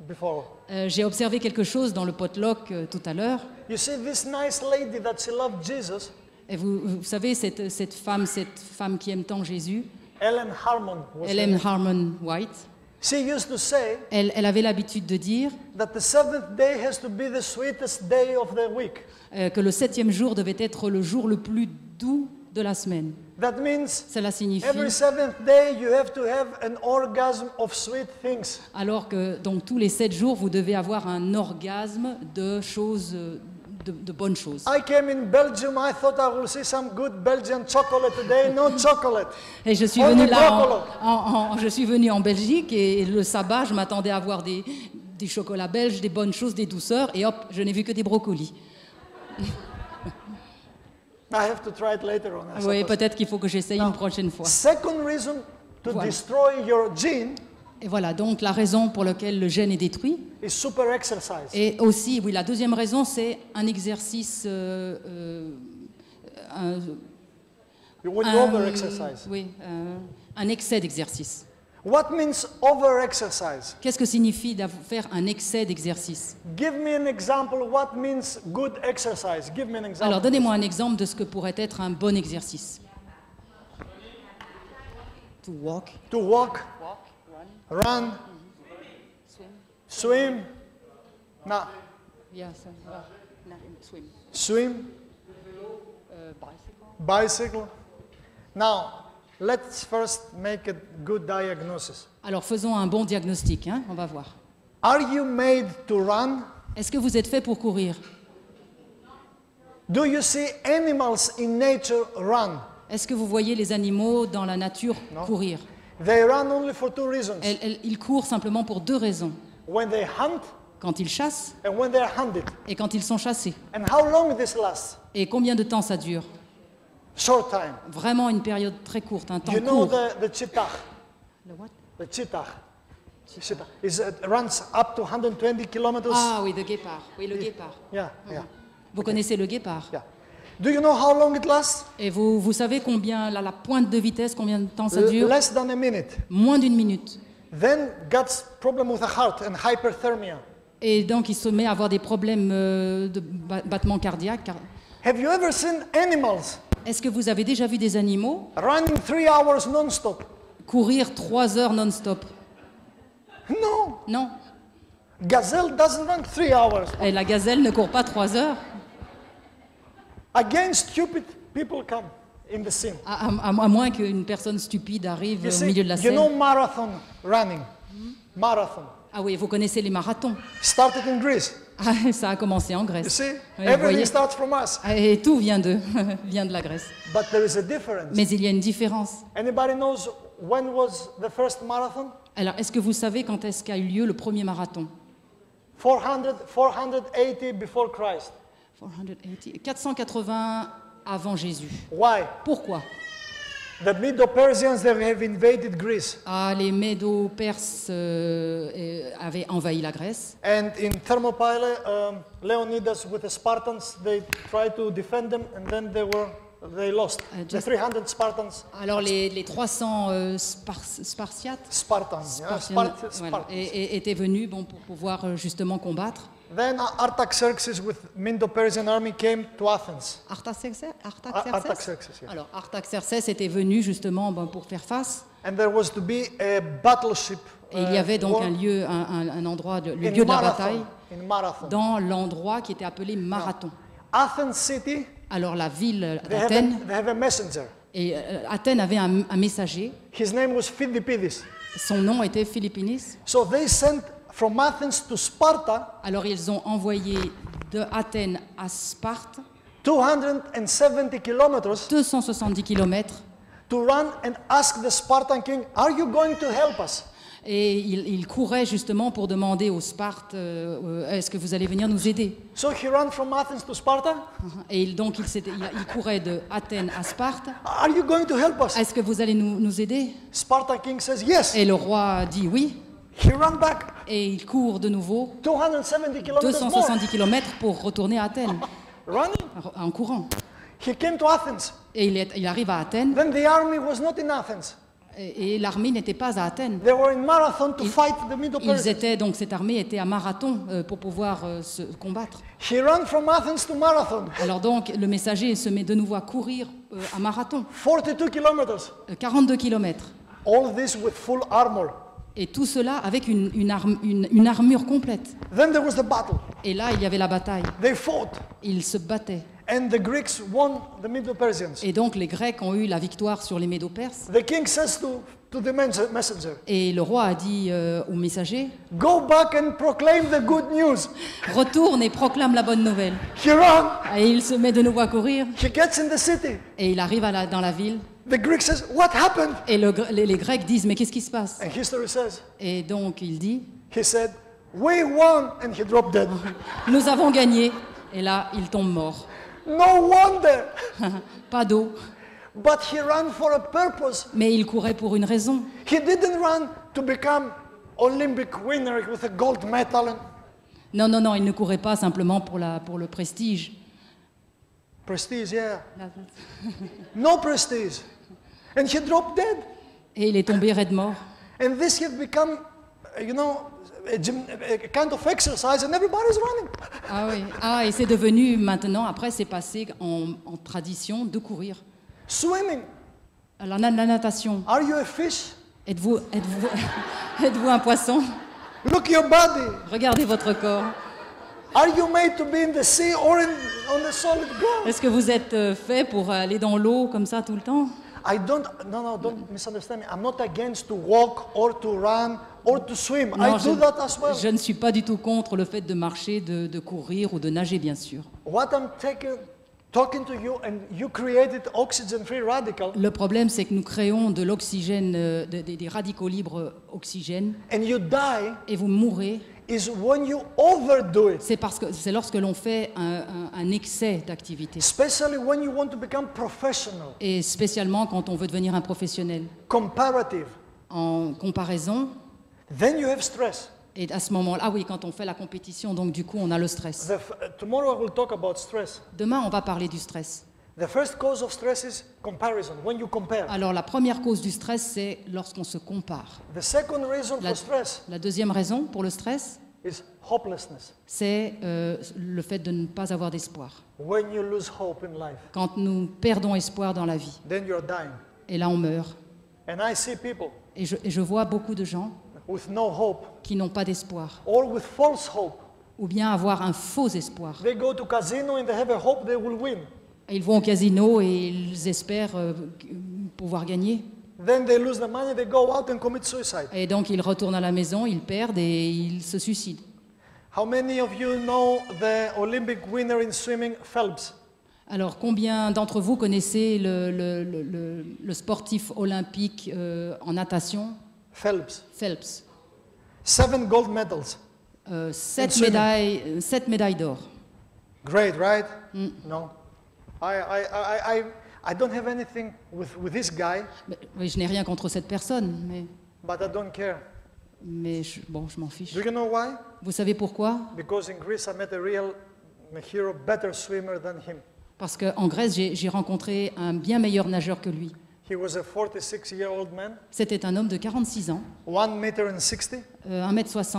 before. J'ai observé quelque chose dans le potluck tout à l'heure. You see this nice lady that she loved Jesus, Et vous savez, cette femme qui aime tant Jésus, Ellen Harmon. Was her Ellen name. Harmon White, She used to say elle avait l'habitude de dire that the seventh day has to be the sweetest day of the week. que le 7e jour devait être le jour le plus doux de la semaine. That means Cela signifie, every seventh day you have to have an orgasm of sweet things. alors que donc tous les 7 jours, vous devez avoir un orgasme de choses, de bonnes choses. I came in Belgium, I thought I will see some good Belgian chocolate today. No chocolate. Et je suis Only venue là, broccoli. je suis venue en Belgique et le sabbat, je m'attendais à voir des chocolats belges, des bonnes choses, des douceurs, et hop, je n'ai vu que des brocolis. I have to try it later on. I Oui, suppose. peut-être qu'il faut que j'essaye une prochaine fois. Second reason to Voilà. destroy your gene Et voilà, donc la raison pour laquelle le gène est détruit. is super exercise. Et aussi, oui, la deuxième raison, c'est un exercice, When you over-exercise. oui, un excès d'exercice. What means over-exercise? Qu'est-ce que signifie faire un excès d'exercice? Give me an example. What means good exercise? Give me an example. Alors, donnez-moi un exemple de ce que pourrait être un bon exercice. To walk. To walk, run, swim. No, Yes, swim. swim, bicycle. Now, let's first make a good diagnosis. Alors, faisons un bon diagnostic, hein, on va voir. Are you made to run? Est-ce que vous êtes fait pour courir? Do you see animals in nature run? Est-ce que vous voyez les animaux dans la nature courir? They run only for two reasons. Ils courent simplement pour 2 raisons. When they hunt Quand ils chassent and when they are hunted. et quand ils sont chassés. And how long this lasts? Et combien de temps ça dure? Short time. Vraiment une période très courte, un temps You know court. the cheetah. Le what? The cheetah. Cheetah. Runs up to 120 kilometers. Ah oui, le guépard. Oui, le guépard. Yeah, yeah, Vous connaissez le guépard? yeah. Do you know how long it lasts? Et vous savez combien, la pointe de vitesse, combien de temps ça dure? Less than a minute. Moins d'1 minute. Then gets problem with the heart and hyperthermia. Et donc il se met à avoir des problèmes de battement cardiaque. Have you ever seen animals Est-ce que vous avez déjà vu des animaux running 3 hours non-stop? courir 3 heures non-stop? No. Non. Gazelle doesn't run 3 hours. Et la gazelle ne court pas 3 heures. Again, stupid people come in the scene. À moins qu'une personne stupide arrive You au see, milieu de la you scène. know marathon running. Marathon. Ah oui, vous connaissez les marathons. Started in Greece. Ah, ça a commencé en You Grèce. see, vous everything voyez. starts from us. Ah, et tout vient vient de la Grèce. But there is a difference. Mais il y a une différence. Anybody knows when was the first marathon? Alors, est-ce que vous savez quand est-ce qu'a eu lieu le premier marathon? 480 before Christ. 480 avant Jésus. Why? Pourquoi? The Medo-Persians, they have invaded Greece. Ah, les Médo-Perses avaient envahi la Grèce. And in Thermopylae, Leonidas with the Spartans, they tried to defend them, and then they lost. The 300 Spartans. Alors les 300 Spartiates Spartans, yeah, voilà, Spartans. étaient venus bon, pour pouvoir justement combattre. Then Artaxerxes with Medo-Persian army came to Athens. Artaxerxes. Artaxerxes, yeah. Alors Artaxerxes était venu justement bon, pour faire face. And there was to be a battleship. Et il y avait donc war un lieu, un endroit, le in lieu de la Marathon, bataille, in Marathon. dans l'endroit qui était appelé Marathon. Athens city, Alors la ville they d'Athènes, have a messenger. et Athènes avait un messager, His name was Philippides. son nom était Philippinis. So they sent from Athens to Sparta Alors ils ont envoyé de Athènes à Sparte 270 kilometers 270 kilomètres to run and ask the Spartan king, are you going to help us? et il courait justement pour demander aux Spartes est-ce que vous allez venir nous aider? So he ran from Athens to Sparta. Et donc il courait de Athènes à Sparte. Are you going to help us? Est-ce que vous allez nous aider? Spartan king says yes. Et le roi dit oui. He ran back Et il court de nouveau 270 kilometers more. 270 km pour retourner à Athènes, Running. en courant. He came to Athens. Et il arrive à Athènes, Then the army was not in Athens. et l'armée n'était pas à Athènes. They were in Marathon to fight the Ils Medo-Persians. étaient, donc cette armée était à Marathon pour pouvoir se combattre. He ran from Athens to Marathon, Alors donc le messager se met de nouveau à courir à Marathon, 42 kilometers. 42 km. All this with full armor. Et tout cela avec une armure complète. Then there was the battle. Et là, il y avait la bataille. They fought, Ils se battaient. and the Greeks won the Medo-Persians. Et donc les Grecs ont eu la victoire sur les Médo-Perses. The king says to the messenger, Et le roi a dit au messager, go back and proclaim the good news. retourne et proclame la bonne nouvelle. He ran. Et il se met de nouveau à courir. He gets in the city. Et il arrive dans la ville. The Greek says, what happened? Et les Grecs disent, mais qu'est-ce qui se passe? And history says, Et donc il dit, he said, we won, and he dropped dead. nous avons gagné. Et là, il tombe mort. No wonder. Pas d'eau. But he ran for a purpose. Mais il courait pour une raison. He didn't run to become Olympic winner with a gold medal. Non, non, non, il ne courait pas simplement pour le prestige. Prestige, yeah. No prestige. And he dropped dead. Et il est tombé raide mort. And this had become, you know, a kind of exercise, and everybody's running. Ah oui. Ah, et c'est devenu maintenant, après, c'est passé en tradition de courir. Swimming. La natation. Are you a fish? Êtes-vous un poisson? Look your body. Regardez votre corps. Are you made to be in the sea or on the solid ground? Est-ce que vous êtes fait pour aller dans l'eau comme ça tout le temps? Don't misunderstand me. I'm not against to walk or to run or to swim. I Non, do that as well. je ne suis pas du tout contre le fait de marcher, de courir ou de nager, bien sûr. What I'm talking to you, and you created oxygen-free radical, Le problème, c'est que nous créons de l'oxygène, des radicaux libres oxygène, and you die, et vous mourrez. is when you overdo it. C'est lorsque l'on fait un excès d'activité, Especially when you want to become professional, et spécialement quand on veut devenir un professionnel. comparative. En comparaison, Then you have stress. et à ce moment-là, ah oui, quand on fait la compétition, donc du coup, on a le stress. Tomorrow I will talk about stress. Demain, on va parler du stress. The first cause of stress is comparison, when you compare. Alors, la première cause du stress, c'est lorsqu'on se compare. The second reason La, for stress la deuxième raison pour le stress, is hopelessness. c'est le fait de ne pas avoir d'espoir. When you lose hope in life, Quand nous perdons espoir dans la vie, then you're dying. et là, on meurt. And I see people Et je vois beaucoup de gens with no hope qui n'ont pas d'espoir, or with false hope. ou bien avoir un faux espoir. They go to casino and they have a hope they will win. Ils vont au casino et ils espèrent pouvoir gagner. Then they lose the money, they go out and commit suicide. Et donc ils retournent à la maison, ils perdent et ils se suicident. How many of you know the Olympic winner in swimming, Phelps? Alors combien d'entre vous connaissez le sportif olympique en natation, Phelps. Phelps? 7 gold medals. 7 swimming. médailles d'or. Great, right? No. I don't have anything with this guy, Mais je n'ai rien contre cette personne, but I don't care. mais je m'en fiche. Do you know why? Vous savez pourquoi? Because in Greece I met a real hero, better swimmer than him. Parce qu'en Grèce, j'ai rencontré un bien meilleur nageur que lui. He was a 46-year-old man, C'était un homme de 46 ans, 1,60 m, 1m60,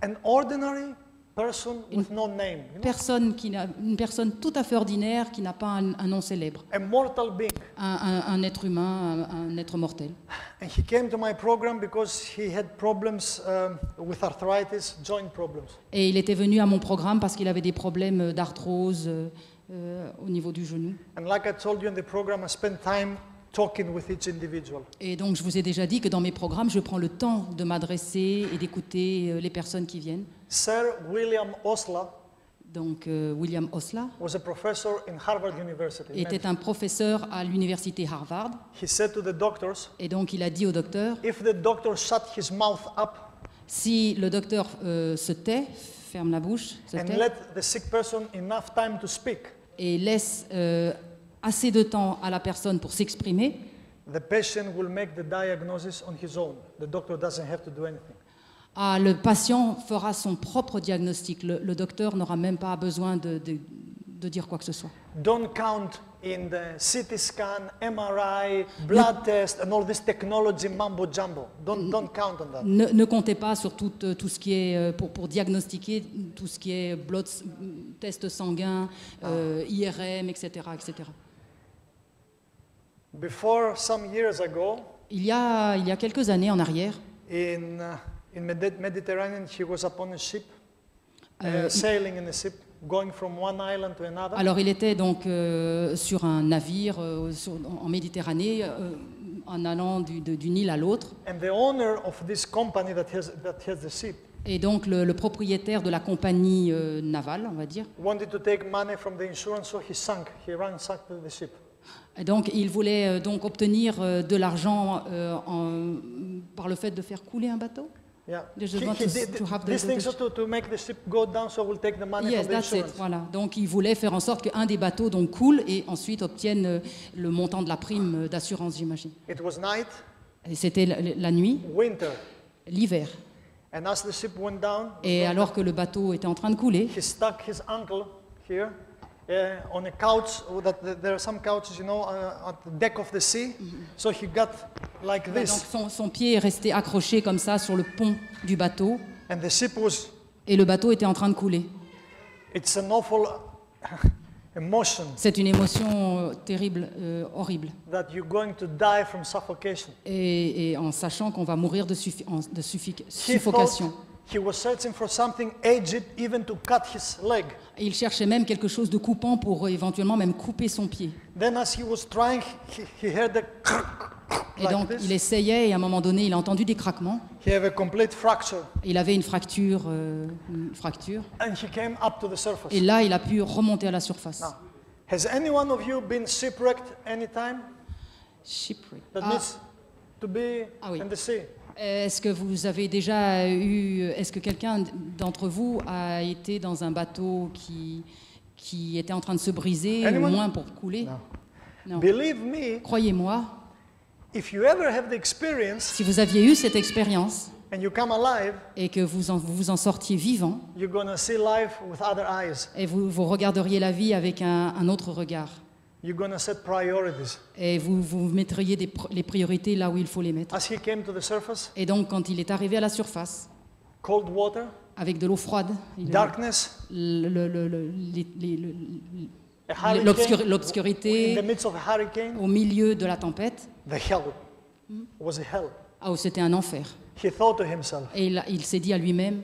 an ordinary person with no name, you know? une personne tout à fait ordinaire qui n'a pas un nom célèbre, A mortal being. un être humain, un être mortel. And he came to my program because he had problems with arthritis, joint problems. Et il était venu à mon programme parce qu'il avait des problèmes d'arthrose au niveau du genou. And like I told you in the program, I spent time talking with each individual. Et donc je vous ai déjà dit que dans mes programmes, je prends le temps de m'adresser et d'écouter les personnes qui viennent. Sir William Osler Donc William Osler was a professor in Harvard University. était un professeur à l'université Harvard. He said to the doctors, Et donc il a dit au docteur, if the doctor shut his mouth up si le docteur se tait, ferme la bouche, se and tait, let the sick person enough time to speak, et laisse assez de temps à la personne pour s'exprimer, the patient will make the diagnosis on his own. The doctor doesn't have to do anything. le patient fera son propre diagnostic. Le docteur n'aura même pas besoin de dire quoi que ce soit. Don't count in the CT scan, MRI, blood test, and all this technology mumbo jumbo. Don't count on that. Ne comptez pas sur tout ce qui est pour diagnostiquer tout ce qui est test sanguin, IRM, etc., etc. Before some years ago, Il y a quelques années en arrière, in Mediterranean, he was upon a ship, sailing in a ship, going from one island to another. alors il était donc sur un navire en Méditerranée, en allant d'une île à l'autre. And the owner of this company that has the ship Et donc le propriétaire de la compagnie navale, on va dire, wanted to take money from the insurance, so he ransacked the ship. et donc il voulait donc obtenir de l'argent par le fait de faire couler un bateau. Yeah. They just want to have the- These things are to make the ship go down, so we'll take the money Yes, from the that's it. insurance. Voilà. Donc il voulait faire en sorte qu'un des bateaux donc coule et ensuite obtienne le montant de la prime d'assurance, j'imagine. It was night, Et c'était la nuit, winter, l'hiver. and as the ship went down, Et alors que le bateau était en train de couler, he stuck his ankle here on a couch. There are some couches, you know, at the deck of the sea. So he got like donc this, son pied est resté accroché comme ça sur le pont du bateau and the ship was. et le bateau était en train de couler. It's an awful emotion C'est une émotion terrible, horrible. that you're going to die from suffocation. Et en sachant qu'on va mourir de He suffocation. thought he was searching for something aged, even to cut his leg. Et il cherchait même quelque chose de coupant pour éventuellement même couper son pied. Then, as he was trying, he heard the Et like donc this. il essayait et à un moment donné il a entendu des craquements. He had a complete fracture, Il avait une fracture. and he came up to the surface. Et là il a pu remonter à la surface. Now, has any one of you been shipwrecked anytime? Shipwreck. That Ah, means to be Ah oui. in the sea. est-ce que vous avez déjà eu, est-ce que quelqu'un d'entre vous a été dans un bateau qui était en train de se briser, au Anyone? moins pour couler? Non. Believe me, Croyez-moi, if you ever have the experience si vous aviez eu cette expérience and you come alive, et que vous en sortiez vivant, you're going to see life with other eyes. et vous regarderiez la vie avec un autre regard, You're going to set priorities. et vous mettriez les priorités là où il faut les mettre. As he came to the surface, Et donc quand il est arrivé à la surface, cold water, avec de l'eau froide, darkness, a hurricane, l'obscurité, in the midst of a hurricane, au milieu de la tempête, the hell was a hell. C'était un enfer. He thought to himself, Et il s'est dit à lui-même,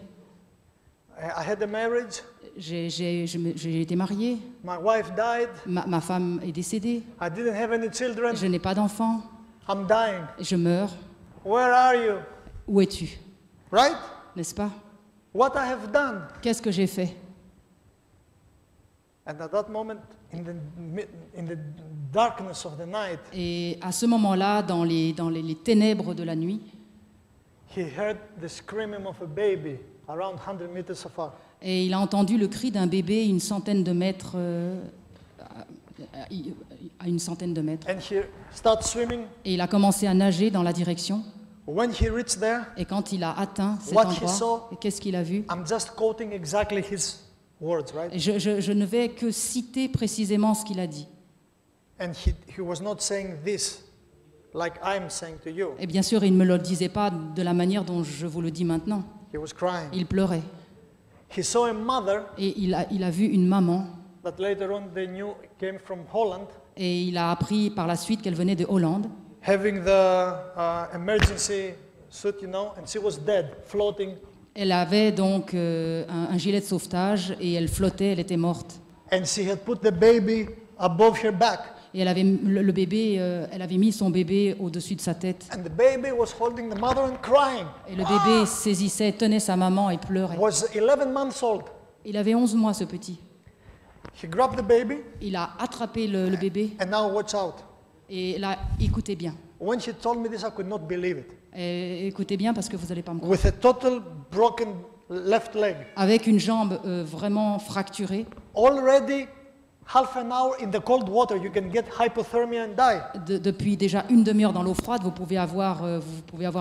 I had a marriage, j'ai été marié, my wife died, ma femme est décédée, I didn't have any children, je n'ai pas d'enfant, I'm dying. je meurs. Where are you? Où es-tu? Right? N'est-ce pas? What I have done. Qu'est-ce que j'ai fait? And at that moment, in the darkness of the night, Et à ce moment-là, dans les ténèbres de la nuit, he heard the screaming of a baby around 100 meters afar. Et il a entendu le cri d'un bébé une centaine de mètres, à une centaine de mètres. And he started swimming. Et il a commencé à nager dans la direction. When he reached there, Et quand il a atteint cet What he endroit, saw- et qu'est-ce qu'il a vu? I'm just quoting exactly his words, right? Et je ne vais que citer précisément ce qu'il a dit. And he was not saying this like I'm saying to you. Et bien sûr, il ne me le disait pas de la manière dont je vous le dis maintenant. He was crying. Il pleurait. He saw a mother Et il a vu une maman. that later on they knew came from Holland, Et il a appris par la suite qu'elle venait de Hollande. having the emergency suit, and she was dead, floating. Elle avait donc un gilet de sauvetage et elle flottait, elle était morte. And she had put the baby above her back. Et elle avait le bébé, elle avait mis son bébé au-dessus de sa tête. And the baby was holding the mother and crying. Et le bébé saisissait, tenait sa maman et pleurait. Was 11 months old. Il avait 11 mois, ce petit. He grabbed the baby, Il a attrapé le bébé and now watch out. et là, écoutez bien. When he told me this, I could not believe it. Et écoutez bien parce que vous n'allez pas me croire. With a total broken left leg, Avec une jambe vraiment fracturée, already half an hour in the cold water, you can get hypothermia and die. depuis déjà une demi-heure dans l'eau froide, vous pouvez avoir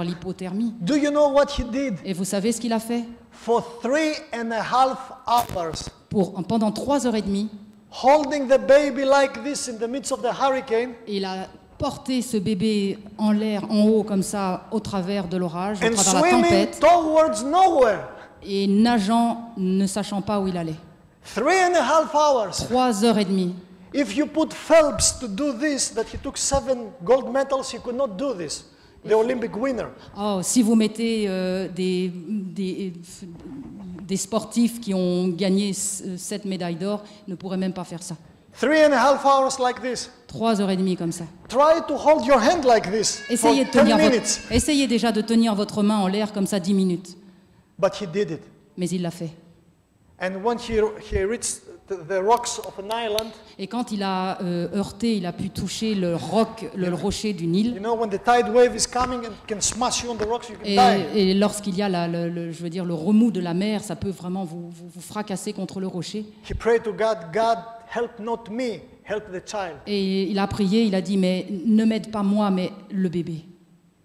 l'hypothermie. Do you know what he did? Et vous savez ce qu'il a fait? For 3.5 hours, Pendant 3h30, holding the baby like this in the midst of the hurricane, il a porté ce bébé en l'air, en haut, comme ça, au travers de l'orage, au and travers de la swimming tempête, towards nowhere. et nageant, ne sachant pas où il allait. 3.5 hours. 3h30. If you put Phelps to do this, that he took 7 gold medals, he could not do this. The Olympic winner. Oh, si vous mettez des sportifs qui ont gagné 7 médailles d'or, ne pourraient même pas faire ça. 3.5 hours like this. 3h30 comme ça. Try to hold your hand like this Essayez, for 10 minutes. essayez déjà de tenir votre main en l'air comme ça 10 minutes. But he did it. Mais il l'a fait. And when he reached the rocks of an island, Et quand il a heurté, il a pu toucher le rocher du Nil. you know, when the tide wave is coming and can smash you on the rocks, you can Et, die. et lorsqu'il y a je veux dire, le remous de la mer, ça peut vraiment vous fracasser contre le rocher. He prayed to God, God, help not me, help the child. Et il a prié, il a dit, mais ne m'aide pas moi, mais le bébé.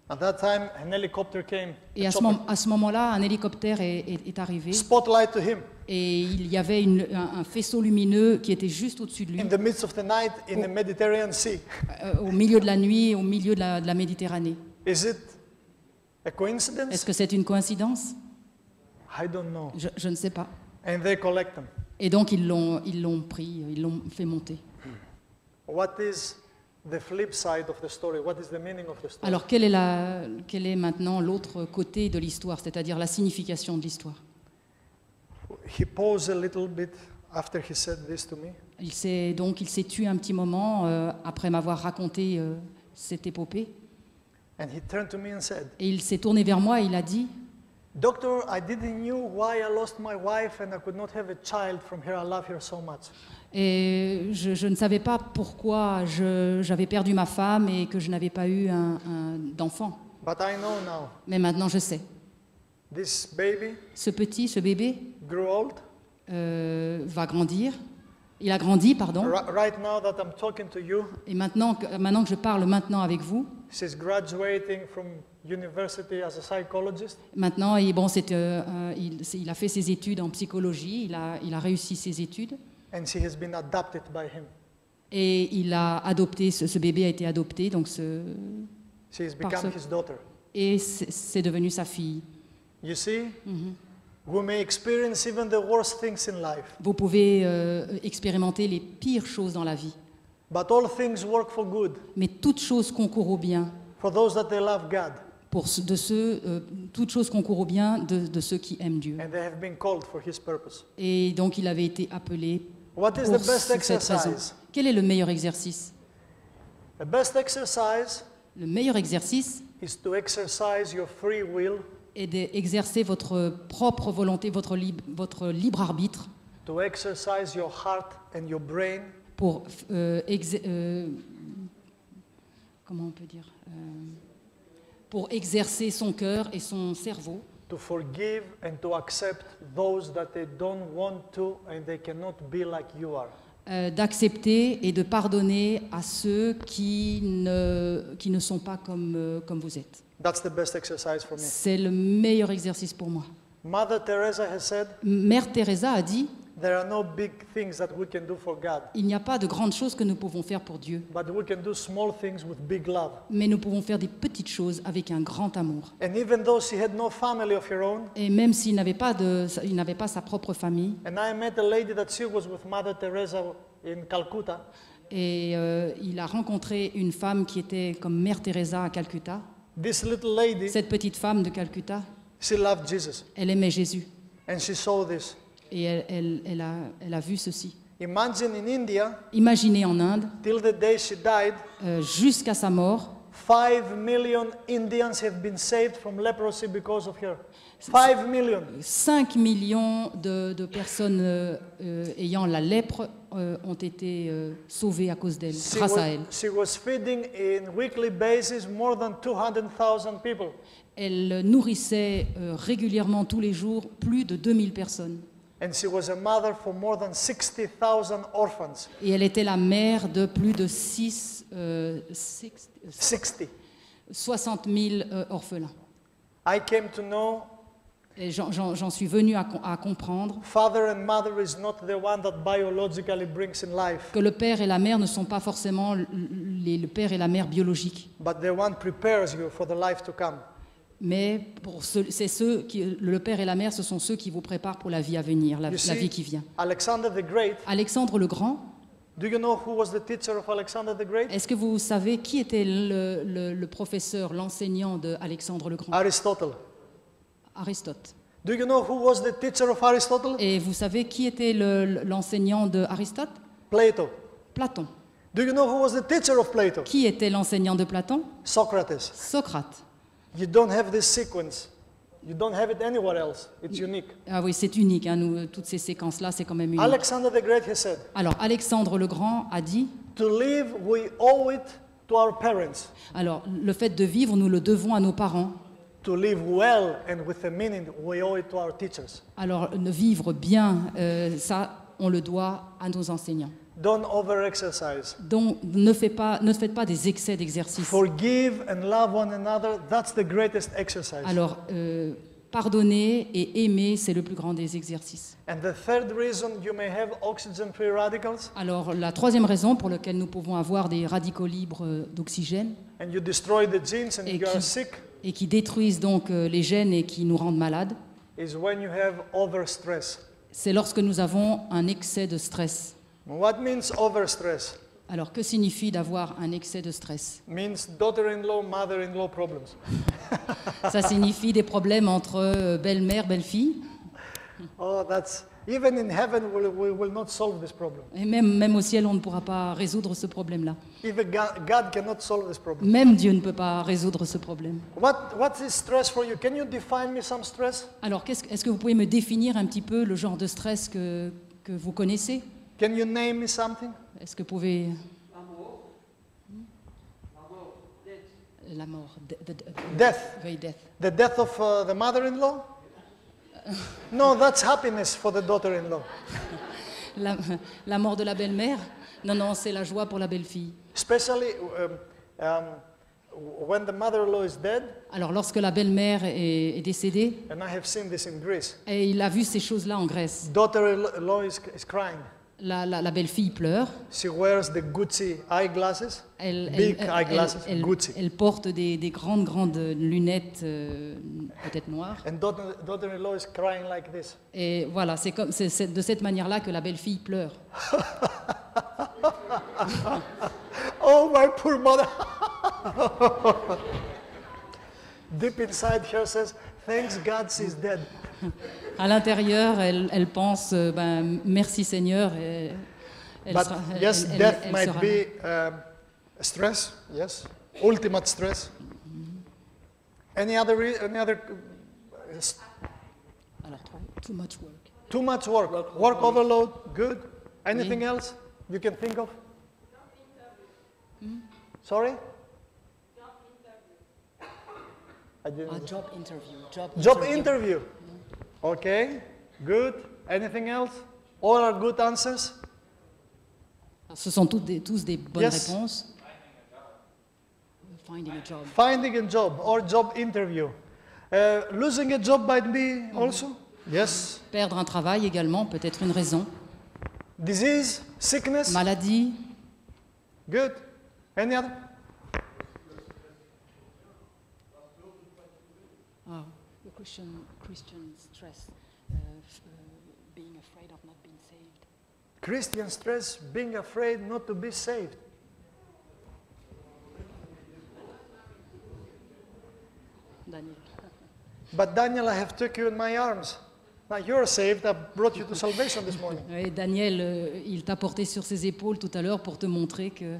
At that time, an helicopter came, Et a à ce moment-là, un hélicoptère est arrivé. spotlight to him. Et il y avait un faisceau lumineux qui était juste au-dessus de lui, In the midst of the night in the Mediterranean Sea. au milieu de la nuit, au milieu de la Méditerranée. Is it a coincidence? Est-ce que c'est une coïncidence? I don't know. Je ne sais pas. And they collect them. Et donc ils l'ont pris, ils l'ont fait monter. What is the flip side of the story? What is the meaning of the story? Alors quelle est maintenant l'autre côté de l'histoire, c'est-à-dire la signification de l'histoire? He paused a little bit after he said this to me. Il s'est tué un petit moment après m'avoir raconté cette épopée. And he turned to me and said, Et il s'est tourné vers moi et il a dit, Doctor, I didn't know why I lost my wife and I could not have a child from her. I love her so much. et je ne savais pas pourquoi j'avais perdu ma femme et que je n'avais pas eu d'enfant. But I know now. Mais maintenant je sais. This baby Ce bébé, grew old. va grandir. Il a grandi, pardon. Right now that I'm talking to you, Et maintenant que je parle avec vous, she's graduating from university as a psychologist. maintenant, il a fait ses études en psychologie, il a réussi ses études. And she has been adopted by him. Et il a adopté, ce bébé a été adopté, donc She has become Parce- his daughter. et c'est devenu sa fille. You see, we may experience even the worst things in life, Vous pouvez expérimenter les pires choses dans la vie, but all things work for good mais toute chose concourt au bien for those that they love God toute chose concourt au bien de ceux qui aiment Dieu. and they have been called for His purpose. Et donc il avait été appelé What is pour the best cette raison. exercise? Quel est le meilleur exercice? The best exercise Le meilleur exercice is to exercise your free will, est d'exercer votre propre volonté, votre libre arbitre to exercise your heart and your brain pour comment on peut dire pour exercer son cœur et son cerveau to forgive and to accept those that they don't want to and they cannot be like you are. D'accepter et de pardonner à ceux qui ne sont pas comme vous êtes. That's the best exercise for me. C'est le meilleur exercice pour moi. Mother Teresa has said, Mère Teresa a dit, there are no big things that we can do for God, il n'y a pas de grandes choses que nous pouvons faire pour Dieu, but we can do small things with big love. mais nous pouvons faire des petites choses avec un grand amour. And even though she had no family of her own, Et même s'il n'avait pas sa propre famille, and I met a lady that she was with Mother Teresa in Calcutta, et il a rencontré une femme qui était comme Mère Teresa à Calcutta. this little lady, Cette petite femme de Calcutta, she loved Jesus, elle aimait Jésus. and she saw this. Et elle a vu ceci. Imagine in India, Imaginez en Inde, till the day she died, jusqu'à sa mort, 5 million Indians have been saved from leprosy because of her. 5 million. 5 millions de personnes ayant la lèpre ont été sauvées à cause d'elle, grâce à elle. She was feeding in weekly basis more than 200,000 people. Elle nourrissait régulièrement tous les jours plus de 2000 personnes. And she was a mother for more than 60,000 orphans. Et elle était la mère de plus de 60 000 orphelins. I came to know Et j'en suis venue à comprendre father and mother is not the one that biologically brings in life, que le père et la mère ne sont pas forcément le père et la mère biologiques, but the one prepares you for the life to come. mais le père et la mère, ce sont ceux qui vous préparent pour la vie à venir, la You vie see, qui vient. Alexander the Great, Alexandre le Grand, do you know who was the teacher of Alexander the Great? est-ce que vous savez qui était le professeur, l'enseignant de Alexandre le Grand? Aristotle. Aristote. Do you know who was the teacher of Aristotle? Et vous savez qui était l'enseignant de Aristote? Plato. Platon. Do you know who was the teacher of Plato? Qui était l'enseignant de Platon? Socrates. Socrate. You don't have this sequence. You don't have it anywhere else. It's unique. Ah oui, c'est unique, hein, toutes ces séquences-là, c'est quand même unique. Alexander the Great has said, Alors, Alexandre le Grand a dit, to live, we owe it to our parents. alors, le fait de vivre, nous le devons à nos parents. To live well and with a meaning, we owe it to our teachers. Alors, vivre bien, ça, on le doit à nos enseignants. Don't over-exercise. Donc, ne faites pas des excès d'exercice. Forgive and love one another. That's the greatest exercise. Alors, pardonner et aimer, c'est le plus grand des exercices. And the third reason you may have oxygen-free radicals, Alors, la troisième raison pour laquelle nous pouvons avoir des radicaux libres d'oxygène and you destroy the genes and Et you are qui- sick, et qui détruisent donc les gènes et qui nous rendent malades, is when you have overstress. c'est lorsque nous avons un excès de stress. What means overstress? Alors, que signifie d'avoir un excès de stress? Means daughter-in-law, mother-in-law problems. Ça signifie des problèmes entre belle-mère, belle-fille. Oh, that's even in heaven we will not solve this problem. Et même au ciel, on ne pourra pas résoudre ce problème-là. Even God cannot solve this problem. Même Dieu ne peut pas résoudre ce problème. What is stress for you? Can you define me some stress? Alors, est-ce que vous pouvez me définir un petit peu le genre de stress que vous connaissez? Can you name me something? Est-ce que vous pouvez... La mort. Death. Oui, death. The death of the mother-in-law? No, that's happiness for the daughter-in-law. La mort de la belle-mère? Non, c'est la joie pour la belle-fille. Especially when the mother-in-law is dead, Alors, lorsque la belle-mère est décédée, and I have seen this in Greece, et il a vu ces choses-là en Grèce, daughter-in-law is crying. la belle-fille pleure, She wears the Gucci eyeglasses, elle, big elle- eyeglasses, elle- Gucci. elle porte des grandes lunettes, peut-être noires. And daughter-in-law is crying like this. Et voilà, c'est de cette manière-là que la belle-fille pleure. Oh, my poor mother. Deep inside her says, thanks God she's dead. À l'intérieur, elle pense, merci Seigneur. Et elle But sera- yes, elle- death elle might sera- be stress, yes, ultimate stress. Any other Alors, too much work. too much work overload, good. Anything else you can think of? Sorry? I didn't. Job interview. Job interview. Okay, good. Anything else? All are good answers? Ce sont tous des bonnes Yes. réponses. Finding a job. Finding a job or job interview. Losing a job might be also? Yes. Perdre un travail également, peut-être une raison. Disease, sickness? Maladie. Good. Any other? The Christian stress, being afraid of not being saved. Christian stress, being afraid not to be saved. Daniel. But Daniel, I have took you in my arms. Now you're saved. I brought you to salvation this morning. Oui, Daniel, il t'a porté sur ses épaules tout à l'heure pour te montrer que.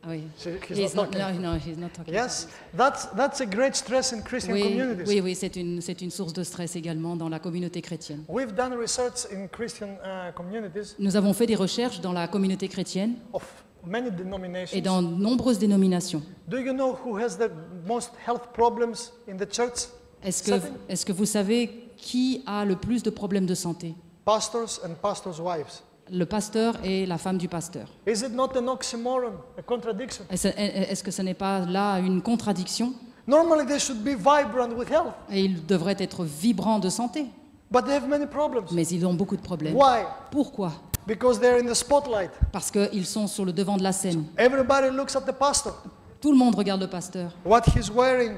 Ah oui. He's not talking. No, he's not talking. Yes, that's a great stress in Christian communities. Oui, c'est une source de stress également dans la communauté chrétienne. We've done research in Christian communities Nous avons fait des recherches dans la communauté chrétienne of many denominations. et dans nombreuses dénominations. Do you know who has the most health problems in the church? Est-ce que vous savez qui a le plus de problèmes de santé? Pastors and pastors' wives. Le pasteur et la femme du pasteur. Is it not an oxymoron, a contradiction? Est-ce que ce n'est pas là une contradiction? Normally they should be vibrant with health, Et ils devraient être vibrants de santé, but they have many problems. mais ils ont beaucoup de problèmes. Why? Pourquoi? Because they're in the spotlight. Parce qu'ils sont sur le devant de la scène. Everybody looks at the pastor, Tout le monde regarde le pasteur, what he's wearing,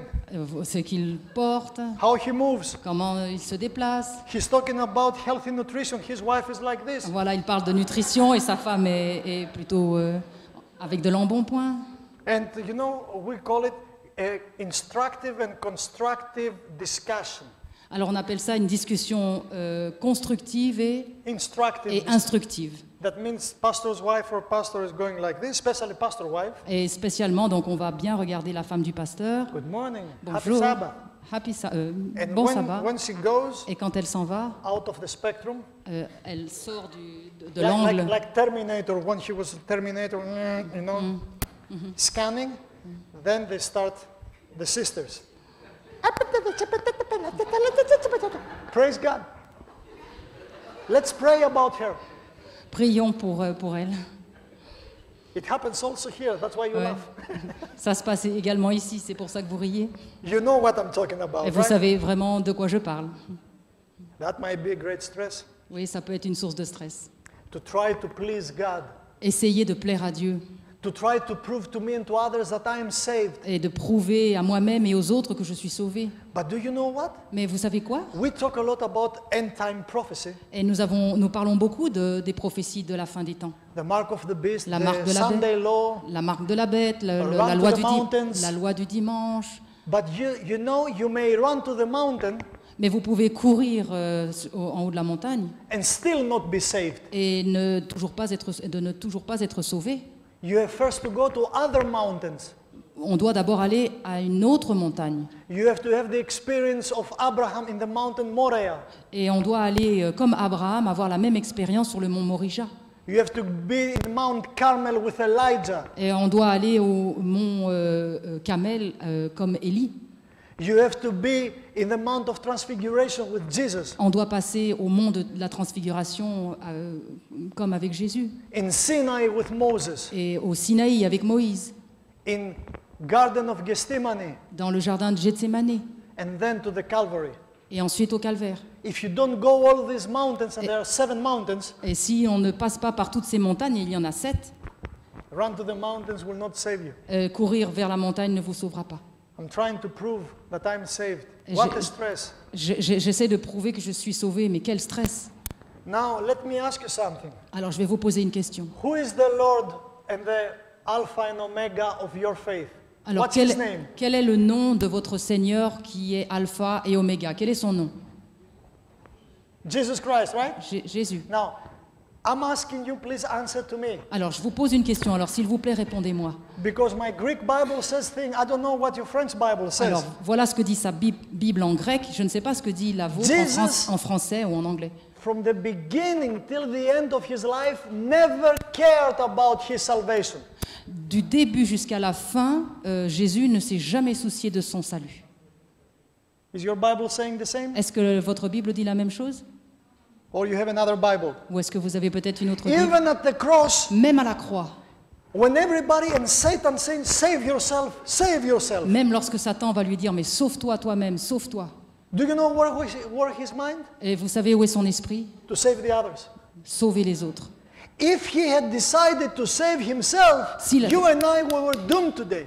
ce qu'il porte, how he moves. comment il se déplace. He's talking about healthy nutrition. His wife is like this. Voilà, il parle de nutrition et sa femme est plutôt avec de l'embonpoint. And you know, we call it instructive and constructive discussion. Alors on appelle ça une discussion constructive et Instructive. instructive. That means pastor's wife or pastor is going like this, especially pastor wife. Et spécialement, donc on va bien regarder la femme du pasteur. Good morning. Happy Bonjour. Sabbath. And And bon sabbat. when she goes Et quand elle s'en va, out of the spectrum, elle sort de l'angle. like Terminator, when he was Terminator, you know, scanning, then they start the sisters. Praise God. Let's pray about her. Prions pour elle. It happens also here. That's why you Ouais. laugh. Ça se passe également ici, c'est pour ça que vous riez. You know what I'm talking about, Et vous right? savez vraiment de quoi je parle. That might be a great stress Oui, ça peut être une source de stress. to try to please God, Essayer de plaire à Dieu to try to prove to me and to others that I am saved. et de prouver à moi-même et aux autres que je suis sauvé. But do you know what? Mais vous savez quoi? We talk a lot about end-time prophecy, Et nous parlons beaucoup des prophéties de la fin des temps. the mark of the beast, La marque the de la Sunday law. La marque de la bête, Run la to loi the mountains. la loi du dimanche. But you know, you may run to the mountain Mais vous pouvez courir en haut de la montagne and still not be saved. et ne toujours pas être sauvé. You have first to go to other mountains. On doit d'abord aller à une autre montagne. You have to have the experience of Abraham in the mountain Moriah. Et on doit aller, comme Abraham, avoir la même expérience sur le mont Morija. You have to be in Mount Carmel with Elijah. Et on doit aller au mont Carmel comme Élie. You have to be in the Mount of Transfiguration with Jesus. On doit passer au mont de la transfiguration comme avec Jésus. In Sinai with Moses. Et au Sinaï avec Moïse. In Garden of Gethsemane. Dans le jardin de Gethsémane. And then to the Calvary. Et ensuite au Calvaire. If you don't go all these mountains, and there are 7 mountains, Et si on ne passe pas par toutes ces montagnes, et il y en a 7, run to the mountains will not save you. courir vers la montagne ne vous sauvera pas. I'm trying to prove that I'm saved. Et What a stress. J'essaie de prouver que je suis sauvé, mais quel stress. Now, let me ask you something. Alors je vais vous poser une question. Who is the Lord and the Alpha and Omega of your faith? Alors What's his name? quel est le nom de votre Seigneur qui est Alpha et Oméga? Quel est son nom? Jesus Christ, right? Jésus. Now, I'm asking you, please answer to me. Alors je vous pose une question, alors s'il vous plaît répondez-moi. Because my Greek Bible says thing, I don't know what your French Bible says. Alors voilà ce que dit sa Bible en grec, je ne sais pas ce que dit la vôtre en français ou en anglais. From the beginning till the end of his life, never cared about his salvation. Du début jusqu'à la fin, Jésus ne s'est jamais soucié de son salut. Is your Bible saying the same? Est-ce que votre Bible dit la même chose? Or you have another Bible? Ou est-ce que vous avez peut-être une autre Bible? Even at the cross, Même à la croix, when everybody and Satan saying, save yourself. même lorsque Satan va lui dire, mais sauve-toi toi-même, sauve-toi. Do you know where his mind? Et vous savez où est son esprit? To save the others. Sauver les autres. If he had decided to save himself, S'il- you and I we were doomed today.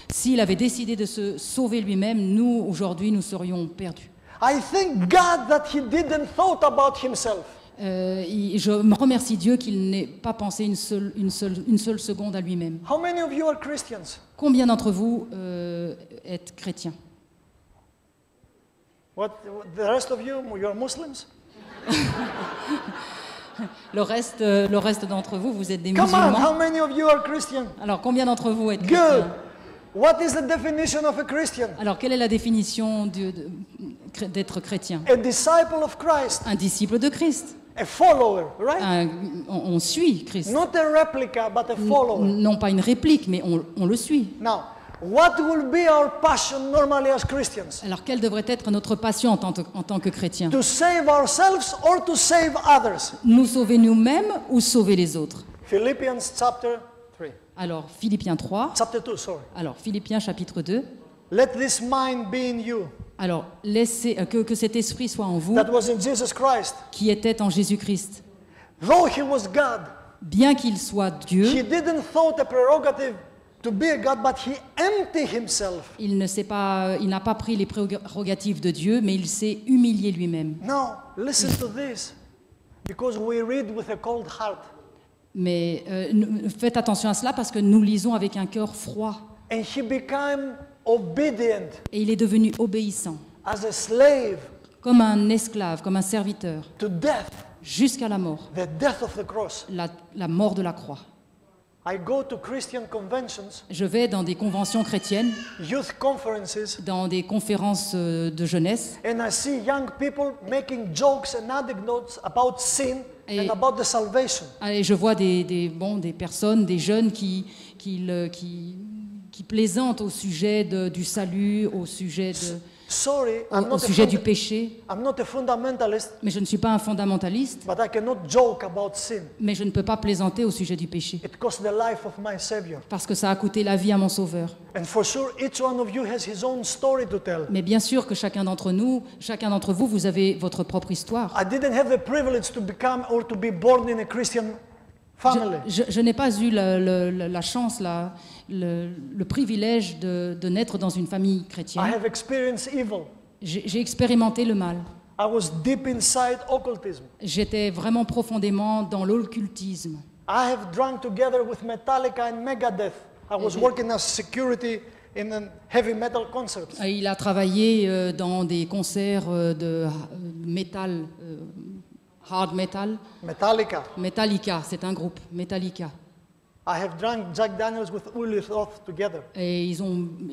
S'il avait décidé de se sauver lui-même, nous, aujourd'hui, nous serions perdus. I thank God that he didn't thought about himself. Je me remercie Dieu qu'il n'ait pas pensé une seule seconde à lui-même. How many of you are Christians? Combien d'entre vous êtes chrétiens? What the rest of you are Muslims? Le reste d'entre vous, vous êtes des Come on, how musulmans. many of you are Christian? Alors, combien d'entre vous êtes Good. chrétiens? What is the definition of a Christian? Alors, quelle est la définition d'être chrétien? A disciple of Christ, Un disciple de Christ. a follower, right? On suit Christ. Not a replica, but a follower. Non pas une réplique, mais on le suit. Now, what will be our passion normally as Christians? Alors, quelle devrait être notre passion en tant que chrétien? To save ourselves or to save others? Nous sauver nous-mêmes ou sauver les autres? Philippians chapter 3. Alors, Philippiens 3. Chapter 2, sorry. Alors, Philippiens chapitre 2. Let this mind be in you Alors, que cet esprit soit en vous, that was in Jesus Christ. qui était en Jésus-Christ. Though he was God, Bien qu'il soit he Dieu, didn't thought a prerogative to be a God, but he emptied himself. il n'a pas pris les prérogatives de Dieu, mais il s'est humilié lui-même. Now, listen to this, because we read with a cold heart. Mais faites attention à cela parce que nous lisons avec un cœur froid. And he became obedient Et il est devenu obéissant, as a slave comme un esclave, comme un serviteur, to death, jusqu'à la mort, the death of the cross. la mort de la croix. I go to Christian conventions, Je vais dans des conventions chrétiennes, youth conferences, dans des conférences de jeunesse, and I see young people making jokes and anecdotes about sin Et- and about the salvation. et je vois des personnes, des jeunes qui plaisantent au sujet du salut, au sujet Sorry, au sujet du péché. I'm not a fundamentalist, Mais je ne suis pas un fondamentaliste, but I cannot joke about sin. mais je ne peux pas plaisanter au sujet du péché, It cost the life of my Savior. parce que ça a coûté la vie à mon Sauveur. And for sure, each one of you has his own story to tell. Mais bien sûr que chacun d'entre vous, vous avez votre propre histoire. I didn't have the privilege to become or to be born in a Christian family. Je n'ai pas eu la chance, le privilège de naître dans une famille I chrétienne. have experienced evil. J'ai expérimenté le mal. I was deep inside occultism. J'étais vraiment profondément dans l'occultisme. I have drunk together with Metallica and Megadeth. I was working as security in a heavy metal concert. Il a travaillé dans des concerts de métal, hard metal. Metallica. Metallica, c'est un groupe, Metallica. I have drunk Jack Daniels with Uli Roth together. Et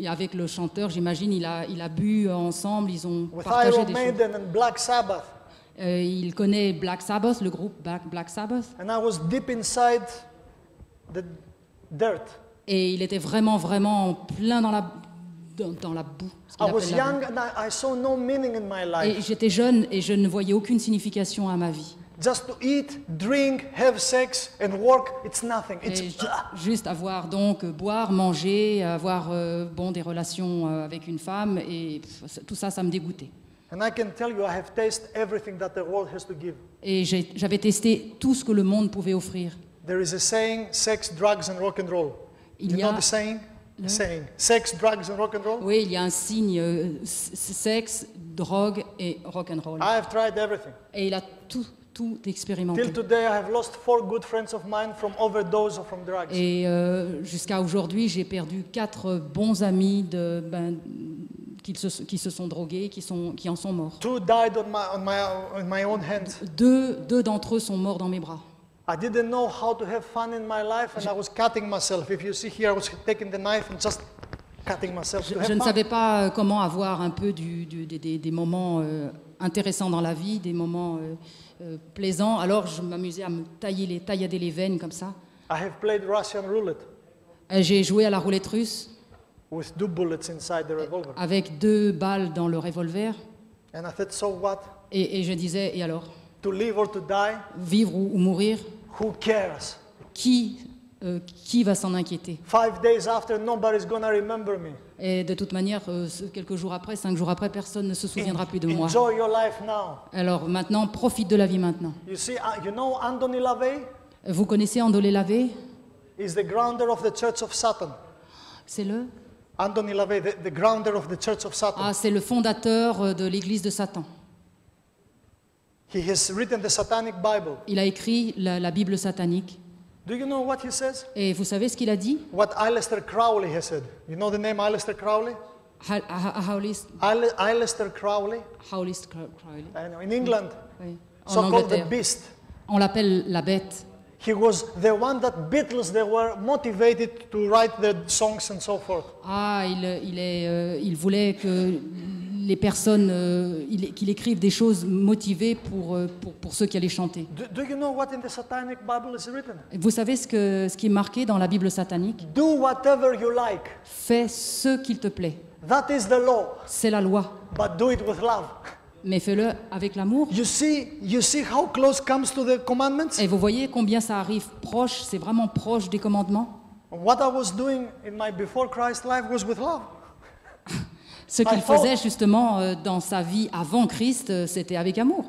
avec le chanteur, j'imagine, il a bu ensemble, ils ont With partagé Iron des choses. Maiden and Black Sabbath. Il connaît Black Sabbath, le groupe Black Sabbath. And I was deep inside the dirt. Et il était vraiment plein dans la boue. Ce qu'il I was appelle la boue. young and I saw no meaning in my Et life. j'étais jeune et je ne voyais aucune signification à ma vie. Just to eat, drink, have sex and work, it's nothing. Et It's juste avoir donc boire, manger, avoir des relations avec une femme et tout ça, ça me dégoûtait. And I can tell you I have tasted everything that the world has to give. Et j'avais testé tout ce que le monde pouvait offrir. There is a saying, sex, drugs and rock and roll. Il You y know a- the saying? Saying, sex, drugs and rock and roll? Oui, il y a un signe sexe, drogue et rock and roll. I have tried everything. Et il a tout expérimenté. Till today I have lost 4 good friends of mine from overdose or from drugs. Et jusqu'à aujourd'hui, j'ai perdu 4 bons amis qui se sont drogués, qui en sont morts. 2 died on my own hands. Deux d'entre eux sont morts dans mes bras. I didn't know how to have fun in my life and I was cutting myself. If you see here, I was taking the knife and just cutting myself to Je have ne fun. savais pas comment avoir un peu des moments intéressants dans la vie, des moments plaisants. Alors je m'amusais à me taillader les veines comme ça. I have played Russian roulette. J'ai joué à la roulette russe. with 2 bullets inside the revolver. avec 2 balles dans le revolver. And I said, so what? Et je disais, et alors? To live or to die? Vivre ou mourir? Who cares? Qui va s'en inquiéter? 5 days after, nobody's gonna remember me. Et de toute manière, quelques jours après, 5 jours après, personne ne se souviendra plus de moi. Enjoy your life now. Alors maintenant, profite de la vie maintenant. You see, you know Anthony LaVey Vous connaissez Andolé Lavé? is the grounder of the Church of Satan. C'est le? Anthony LaVey, the grounder of the Church of Satan. Ah, c'est le fondateur de l'église de Satan. He has written the Satanic Bible. Il a écrit la Bible satanique. Do you know what he says? Et vous savez ce qu'il a dit? What Aleister Crowley has said. You know the name Aleister Crowley? Aleister Crowley. Crowley. I know, in England, Oui. En so-called the Angleterre. beast. On l'appelle la bête. He was the one that Beatles, they were motivated to write their songs and so forth. Ah, il voulait que les personnes, qu'il écrive des choses motivées pour ceux qui allaient chanter. Do you know what in the Satanic Bible is written? Vous savez ce qui est marqué dans la Bible satanique? Do whatever you like. Fais ce qu'il te plaît. That is the law. C'est la loi. But do it with love. Mais fais-le avec l'amour. You see how close comes to the commandments? Et vous voyez combien ça arrive proche, c'est vraiment proche des commandements. What I was doing in my before Christ life was with love. Ce qu'il I thought- faisait justement dans sa vie avant Christ, c'était avec amour.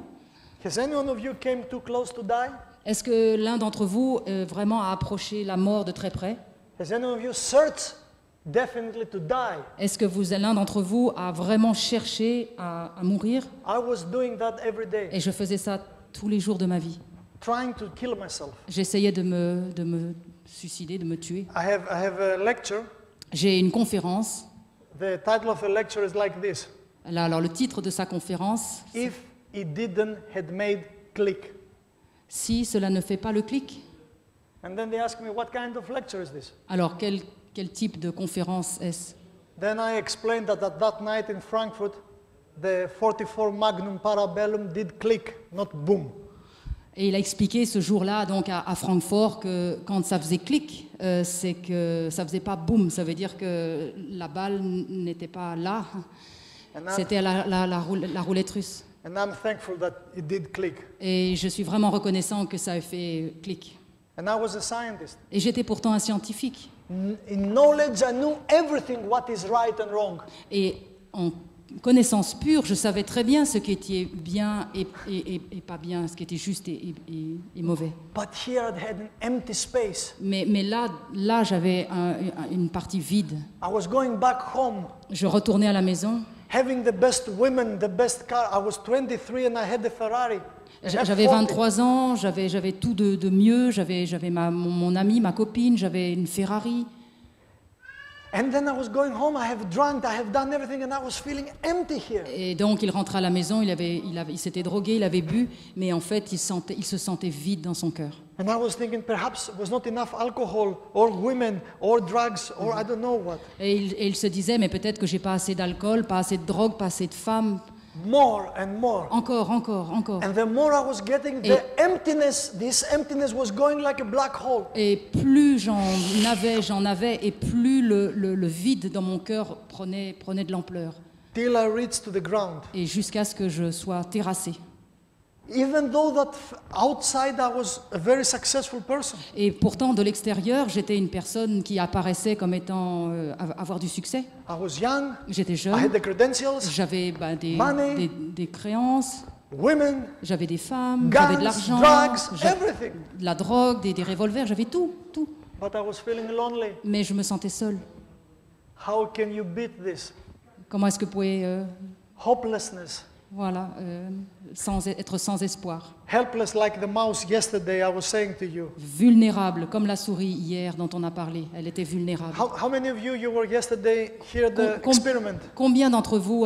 Has any one of you came too close to die? Est-ce que l'un d'entre vous vraiment a approché la mort de très près? Has any of you searched definitely to die? Est-ce que l'un d'entre vous a vraiment cherché à mourir? I was doing that every day, Et je faisais ça tous les jours de ma vie. trying to kill myself. J'essayais de me suicider, de me tuer. I have a lecture. J'ai une conférence. The title of the lecture is like this: Là, alors le titre de sa conférence, If it didn't had made click. si cela ne fait pas le clic. And then they ask me, what kind of lecture is this? Alors quel type de conférence est-ce? Then I explained that that night in Frankfurt, the 44 Magnum Parabellum did click, not boom. Et il a expliqué ce jour-là donc à Francfort que quand ça faisait clic, c'est que ça faisait pas boum, ça veut dire que la balle n'était pas là, c'était la roulette russe. And I'm thankful that it did click. Et je suis vraiment reconnaissant que ça ait fait clic. And I was a scientist. Et j'étais pourtant un scientifique. In knowledge, I knew everything what is right and wrong. Et en connaissance pure, je savais très bien ce qui était bien et pas bien, ce qui était juste et mauvais. But here I had an empty space. Mais là j'avais une partie vide. I was going back home, Je retournais à la maison. having the best women, the best car. I was 23 and I had the Ferrari. J'avais 23 ans, j'avais tout de mieux, j'avais mon ami, ma copine, j'avais une Ferrari. And then I was going home, I have drunk, I have done everything, and I was feeling empty here. Et donc il rentrait à la maison, il s'était drogué, il avait bu, mais en fait il se sentait vide dans son cœur. And I was thinking perhaps it was not enough alcohol or women or drugs or I don't know what. Et il se disait, mais peut-être que j'ai pas assez d'alcool, pas assez de drogue, pas assez de femmes. More and more. Encore. And the more I was getting, the emptiness, this emptiness was going like a black hole. Et plus j'en avais, et plus le vide dans mon cœur prenait de l'ampleur. Till I reached to the ground. Et jusqu'à ce que je sois terrassé. Even though that outside I was a very successful person. Et pourtant, de l'extérieur, j'étais une personne qui apparaissait comme étant avoir du succès. I was young, J'étais I jeune, had the credentials, j'avais Money. des créances, women, j'avais des femmes, guns, j'avais de l'argent, drugs, j'avais everything. de la drogue, des revolvers, j'avais tout. But I was feeling lonely. Mais je me sentais seule. How can you beat this? Comment est-ce que vous pouvez Hopelessness. être sans espoir? Helpless like the mouse yesterday I was saying to you. Vulnérable, comme la souris hier dont on a parlé. Elle était vulnérable. How many of you were yesterday here the experiment? Combien d'entre vous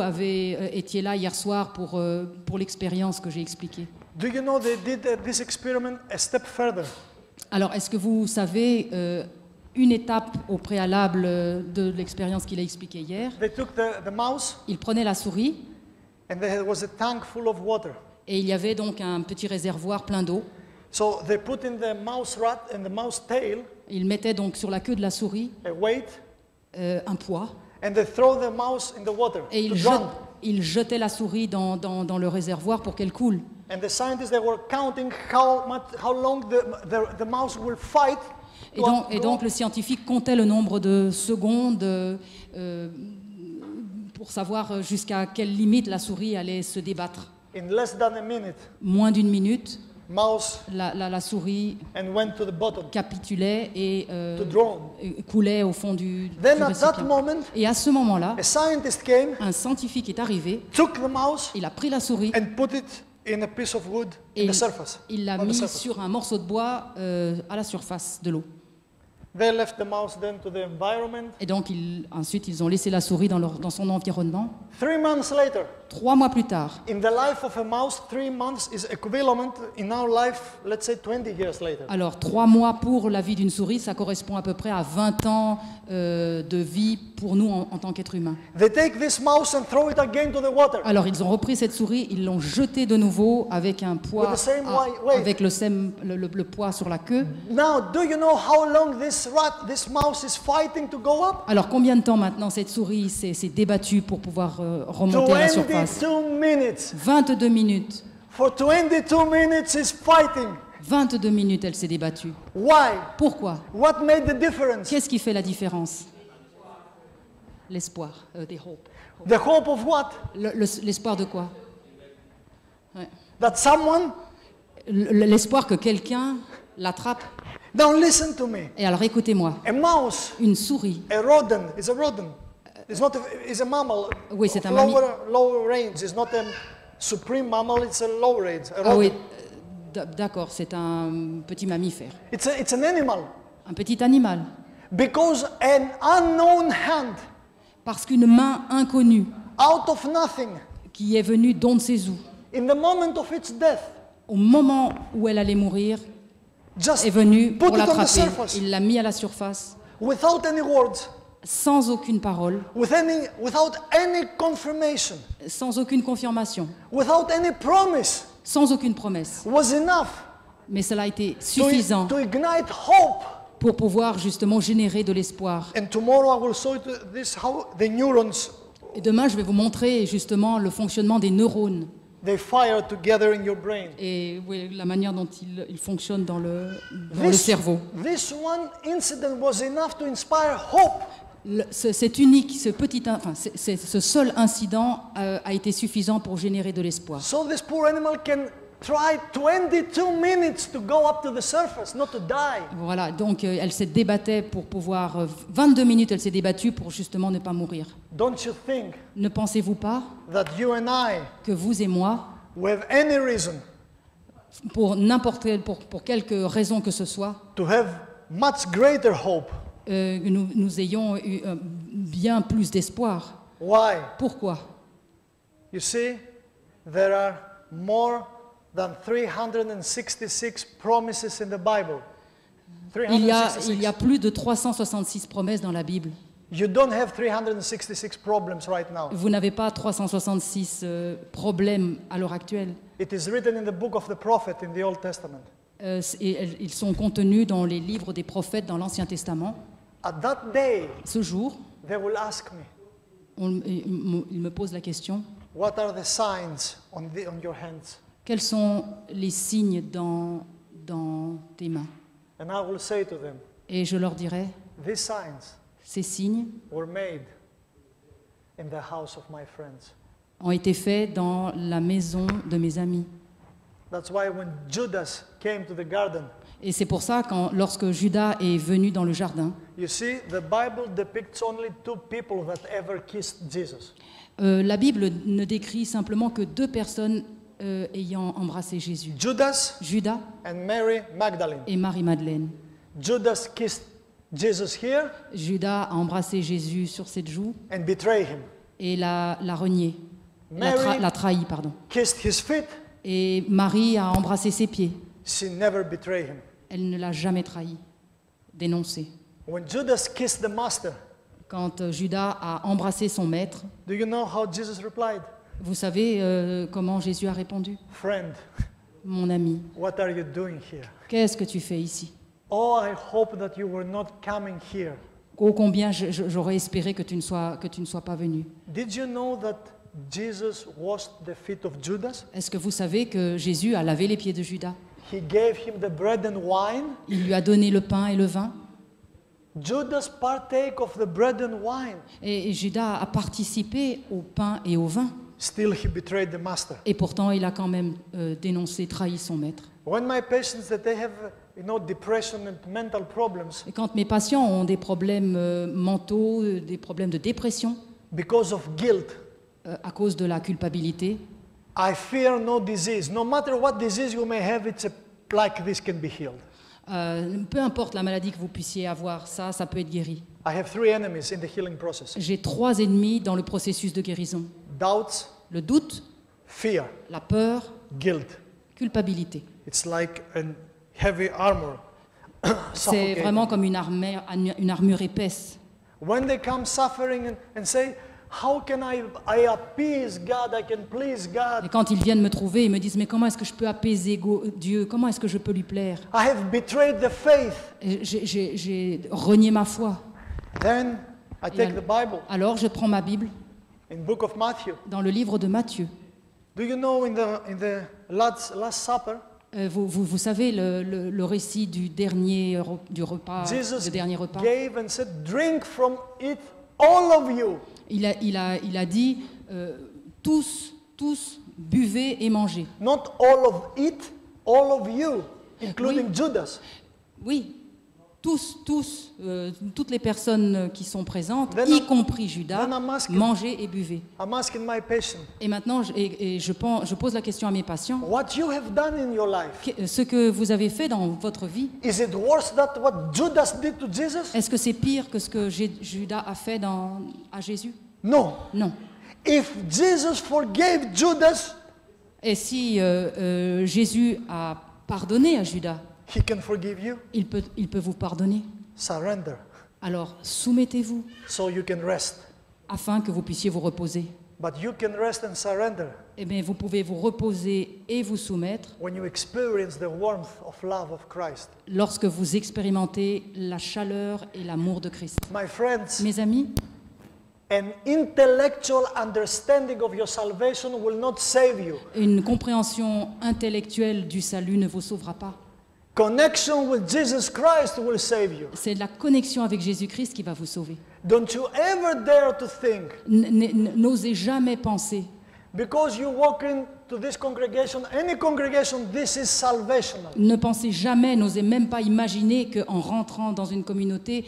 étiez là hier soir pour l'expérience que j'ai expliquée? Do you know they did this experiment a step further? Alors, est-ce que vous savez une étape au préalable de l'expérience qu'il a expliquée hier? They took the mouse Il prenait la souris and there was a tank full of water. et il y avait donc un petit réservoir plein d'eau. So they put in the mouse rat and the mouse tail Il mettait donc sur la queue de la souris a weight un poids and they throw the mouse in the water Et to ils, drown. ils jetaient la souris dans le réservoir pour qu'elle coule. And the scientists, they were counting how long the mouse will fight. Et donc le scientifique comptait le nombre de secondes pour savoir jusqu'à quelle limite la souris allait se débattre. In less than a minute, Moins d'une minute, mouse la souris and went to the bottom capitulait et to drown. coulait au fond du Then at that récipient. moment, Et à ce moment-là, a scientist came, un scientifique est arrivé, took the mouse, il a pris la souris and put it in a piece of wood et in the surface. il l'a on the mis surface. sur un morceau de bois à la surface de l'eau. They left the mouse then to the environment. Et donc ensuite ils ont laissé la souris dans son environnement. 3 months later, 3 mois plus tard, in the life of a mouse, 3 months is equivalent in our life, let's say 20 years later. alors 3 mois pour la vie d'une souris, ça correspond à peu près à 20 ans de vie pour nous en tant qu'êtres humains. They take this mouse and throw it again to the water. Alors ils ont repris cette souris, ils l'ont jetée de nouveau avec un poids, With the same weight. avec le poids sur la queue. Now, do you know how long this mouse is fighting to go up? Alors combien de temps maintenant cette souris s'est débattue pour pouvoir remonter à la surface? 22 minutes. 22 minutes. For 22 minutes is fighting. 22 minutes elle s'est débattue. Why? Pourquoi? What made the difference? Qu'est-ce qui fait la différence? L'espoir, des hope. The hope of what? L'espoir de quoi? Ouais. That someone, L'espoir que quelqu'un l'attrape. now listen to me. Et alors écoutez-moi, A mouse, une souris, a rodent, is a rodent. It's a mammal. Oui, c'est of un lower range. It's not a supreme mammal, it's a low range. A ah oui, rodent. d'accord, c'est un petit mammifère, It's an animal. un petit animal. Because an unknown hand, Parce qu'une main inconnue out of nothing, qui est venue d'on ne sait où, in the moment of its death, au moment où elle allait mourir, just est venue put pour it on the l'attraper. surface, Il l'a mis à la surface, without any words, sans aucune parole, without any confirmation, sans aucune confirmation, without any promise, sans aucune promesse. was enough Mais cela a été suffisant to ignite hope. pour pouvoir justement générer de l'espoir. And tomorrow I will show you this how the neurons, Et demain, je vais vous montrer justement le fonctionnement des neurones they fire together in your brain. et oui, la manière dont ils fonctionnent dans le cerveau. This one incident was enough to inspire hope. Cet unique, ce seul incident a été suffisant pour générer de l'espoir. So this poor animal can try 22 minutes to go up to the surface, not to die. Voilà, donc elle s'est débattue pour pouvoir... 22 minutes, elle s'est débattue pour justement ne pas mourir. Don't you think Ne pensez-vous pas that you and I, que vous et moi, we have any reason pour quelque raison que ce soit, to have much greater hope? nous ayons eu bien plus d'espoir? Why? Pourquoi? You see, there are more than 366 promises in the Bible. Il y 366. a plus de 366 promesses dans la Bible. You don't have 366 problems right now. Vous n'avez pas 366 problèmes à l'heure actuelle. It is written in the book of the prophet in the Old Testament. Ils sont contenus dans les livres des prophètes dans l'Ancien Testament. At that day, Ce jour, they will ask me, il me pose la question, what are the signs on your hands? quels sont les signes dans tes mains? And I will say to them, Et je leur dirai, these signs ces signes were made in the house of my friends. ont été faits dans la maison de mes amis. That's why when Judas came to the garden, Et c'est pour ça, lorsque Judas est venu dans le jardin, you see, the Bible depicts only 2 people that ever kissed Jesus. la Bible ne décrit simplement que 2 personnes ayant embrassé Jésus. Judas Judas and Mary Magdalene. et Marie-Madeleine. Judas kissed Jesus here Judas a embrassé Jésus sur cette joue and betrayed him. et l'a renié, Mary l'a trahi, pardon. kissed his feet. Et Marie a embrassé ses pieds. She never betrayed him. Elle ne l'a jamais trahi, dénoncé. When Judas kissed the master, Quand Judas a embrassé son maître, do you know how Jesus replied? vous savez comment Jésus a répondu? Friend, Mon ami, what are you doing here? qu'est-ce que tu fais ici? Oh, I hope that you were not coming here ô combien j'aurais espéré que tu ne sois pas venu. Did you know that Jesus washed the feet of Judas? Est-ce que vous savez que Jésus a lavé les pieds de Judas? He gave him the bread and wine. Il lui a donné le pain et le vin. Judas partake of the bread and wine. Et Judas a participé au pain et au vin. Still he betrayed the master. Et pourtant, il a quand même dénoncé, trahi son maître. When my patients that they have, depression and mental problems Et quand mes patients ont des problèmes mentaux, des problèmes de dépression, because of guilt, à cause de la culpabilité, I fear no disease. No matter what disease you may have, like this can be healed. Peu importe la maladie que vous puissiez avoir, ça peut être guéri. I have 3 enemies in the healing process. J'ai 3 ennemis dans le processus de guérison. Doubts, Le doute, fear, la peur, guilt. culpabilité. It's like a heavy armor. C'est suffocating. vraiment comme une armure épaisse. When they come suffering and say, how can I appease God, I can please God. Et quand ils viennent me trouver, ils me disent, mais comment est-ce que je peux apaiser Dieu? Comment est-ce que je peux lui plaire? I have betrayed the faith. Et j'ai renié ma foi. Then I take the Bible Alors je prends ma Bible in book of Matthew. dans le livre de Matthieu. Do you know in the Last Supper, Vous savez le récit du dernier repas, Jesus le dernier repas. gave and said, drink from it, all of you. Il a dit, tous buvez et mangez. Not all of it, all of you, including Judas. Oui, toutes les personnes qui sont présentes, Then y compris Judas, then I'm asking- mangez et buvez. I'm asking my patient, Et maintenant, je pose la question à mes patients. what you have done in your life, Ce que vous avez fait dans votre vie, is it worse than what Judas did to Jesus? est-ce que c'est pire que ce que Judas a fait à Jésus? No. Non. If Jesus forgave Judas, Et si Jésus a pardonné à Judas, he can forgive you. il peut vous pardonner. Surrender, Alors soumettez-vous so you can rest. afin que vous puissiez vous reposer. But you can rest and surrender Eh bien, vous pouvez vous reposer et vous soumettre when you experience the warmth of love of Christ. lorsque vous expérimentez la chaleur et l'amour de Christ. My friends, Mes amis, an intellectual understanding of your salvation will not save you. une compréhension intellectuelle du salut ne vous sauvera pas. Connection with Jesus Christ will save you. C'est la connexion avec Jésus-Christ qui va vous sauver. Don't you ever dare to think, N'osez jamais penser, because you walk into this congregation, any congregation, this is salvational. ne pensez jamais, n'osez même pas imaginer qu'en rentrant dans une communauté,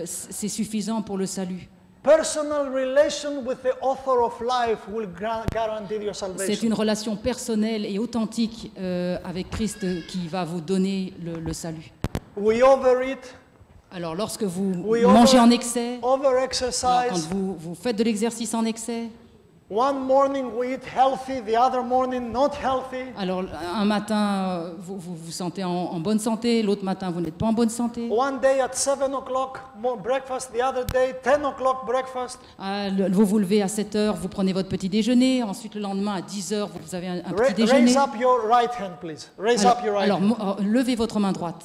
c'est suffisant pour le salut. Personal relation with the author of life will guarantee your C'est salvation. une relation personnelle et authentique avec Christ qui va vous donner le salut. We overeat, Alors lorsque vous we mangez en excès, alors, quand over-exercise. vous faites de l'exercice en excès, One morning we eat healthy, the other morning not healthy. alors un matin vous vous sentez en bonne santé, l'autre matin vous n'êtes pas en bonne santé. One day at 7 o'clock breakfast, the other day 10 o'clock breakfast. Vous vous levez à 7 heures, vous prenez votre petit déjeuner, ensuite le lendemain à 10 heures vous avez un petit déjeuner. Raise up your right hand, please. Raise up your right Alors, hand. levez votre main droite.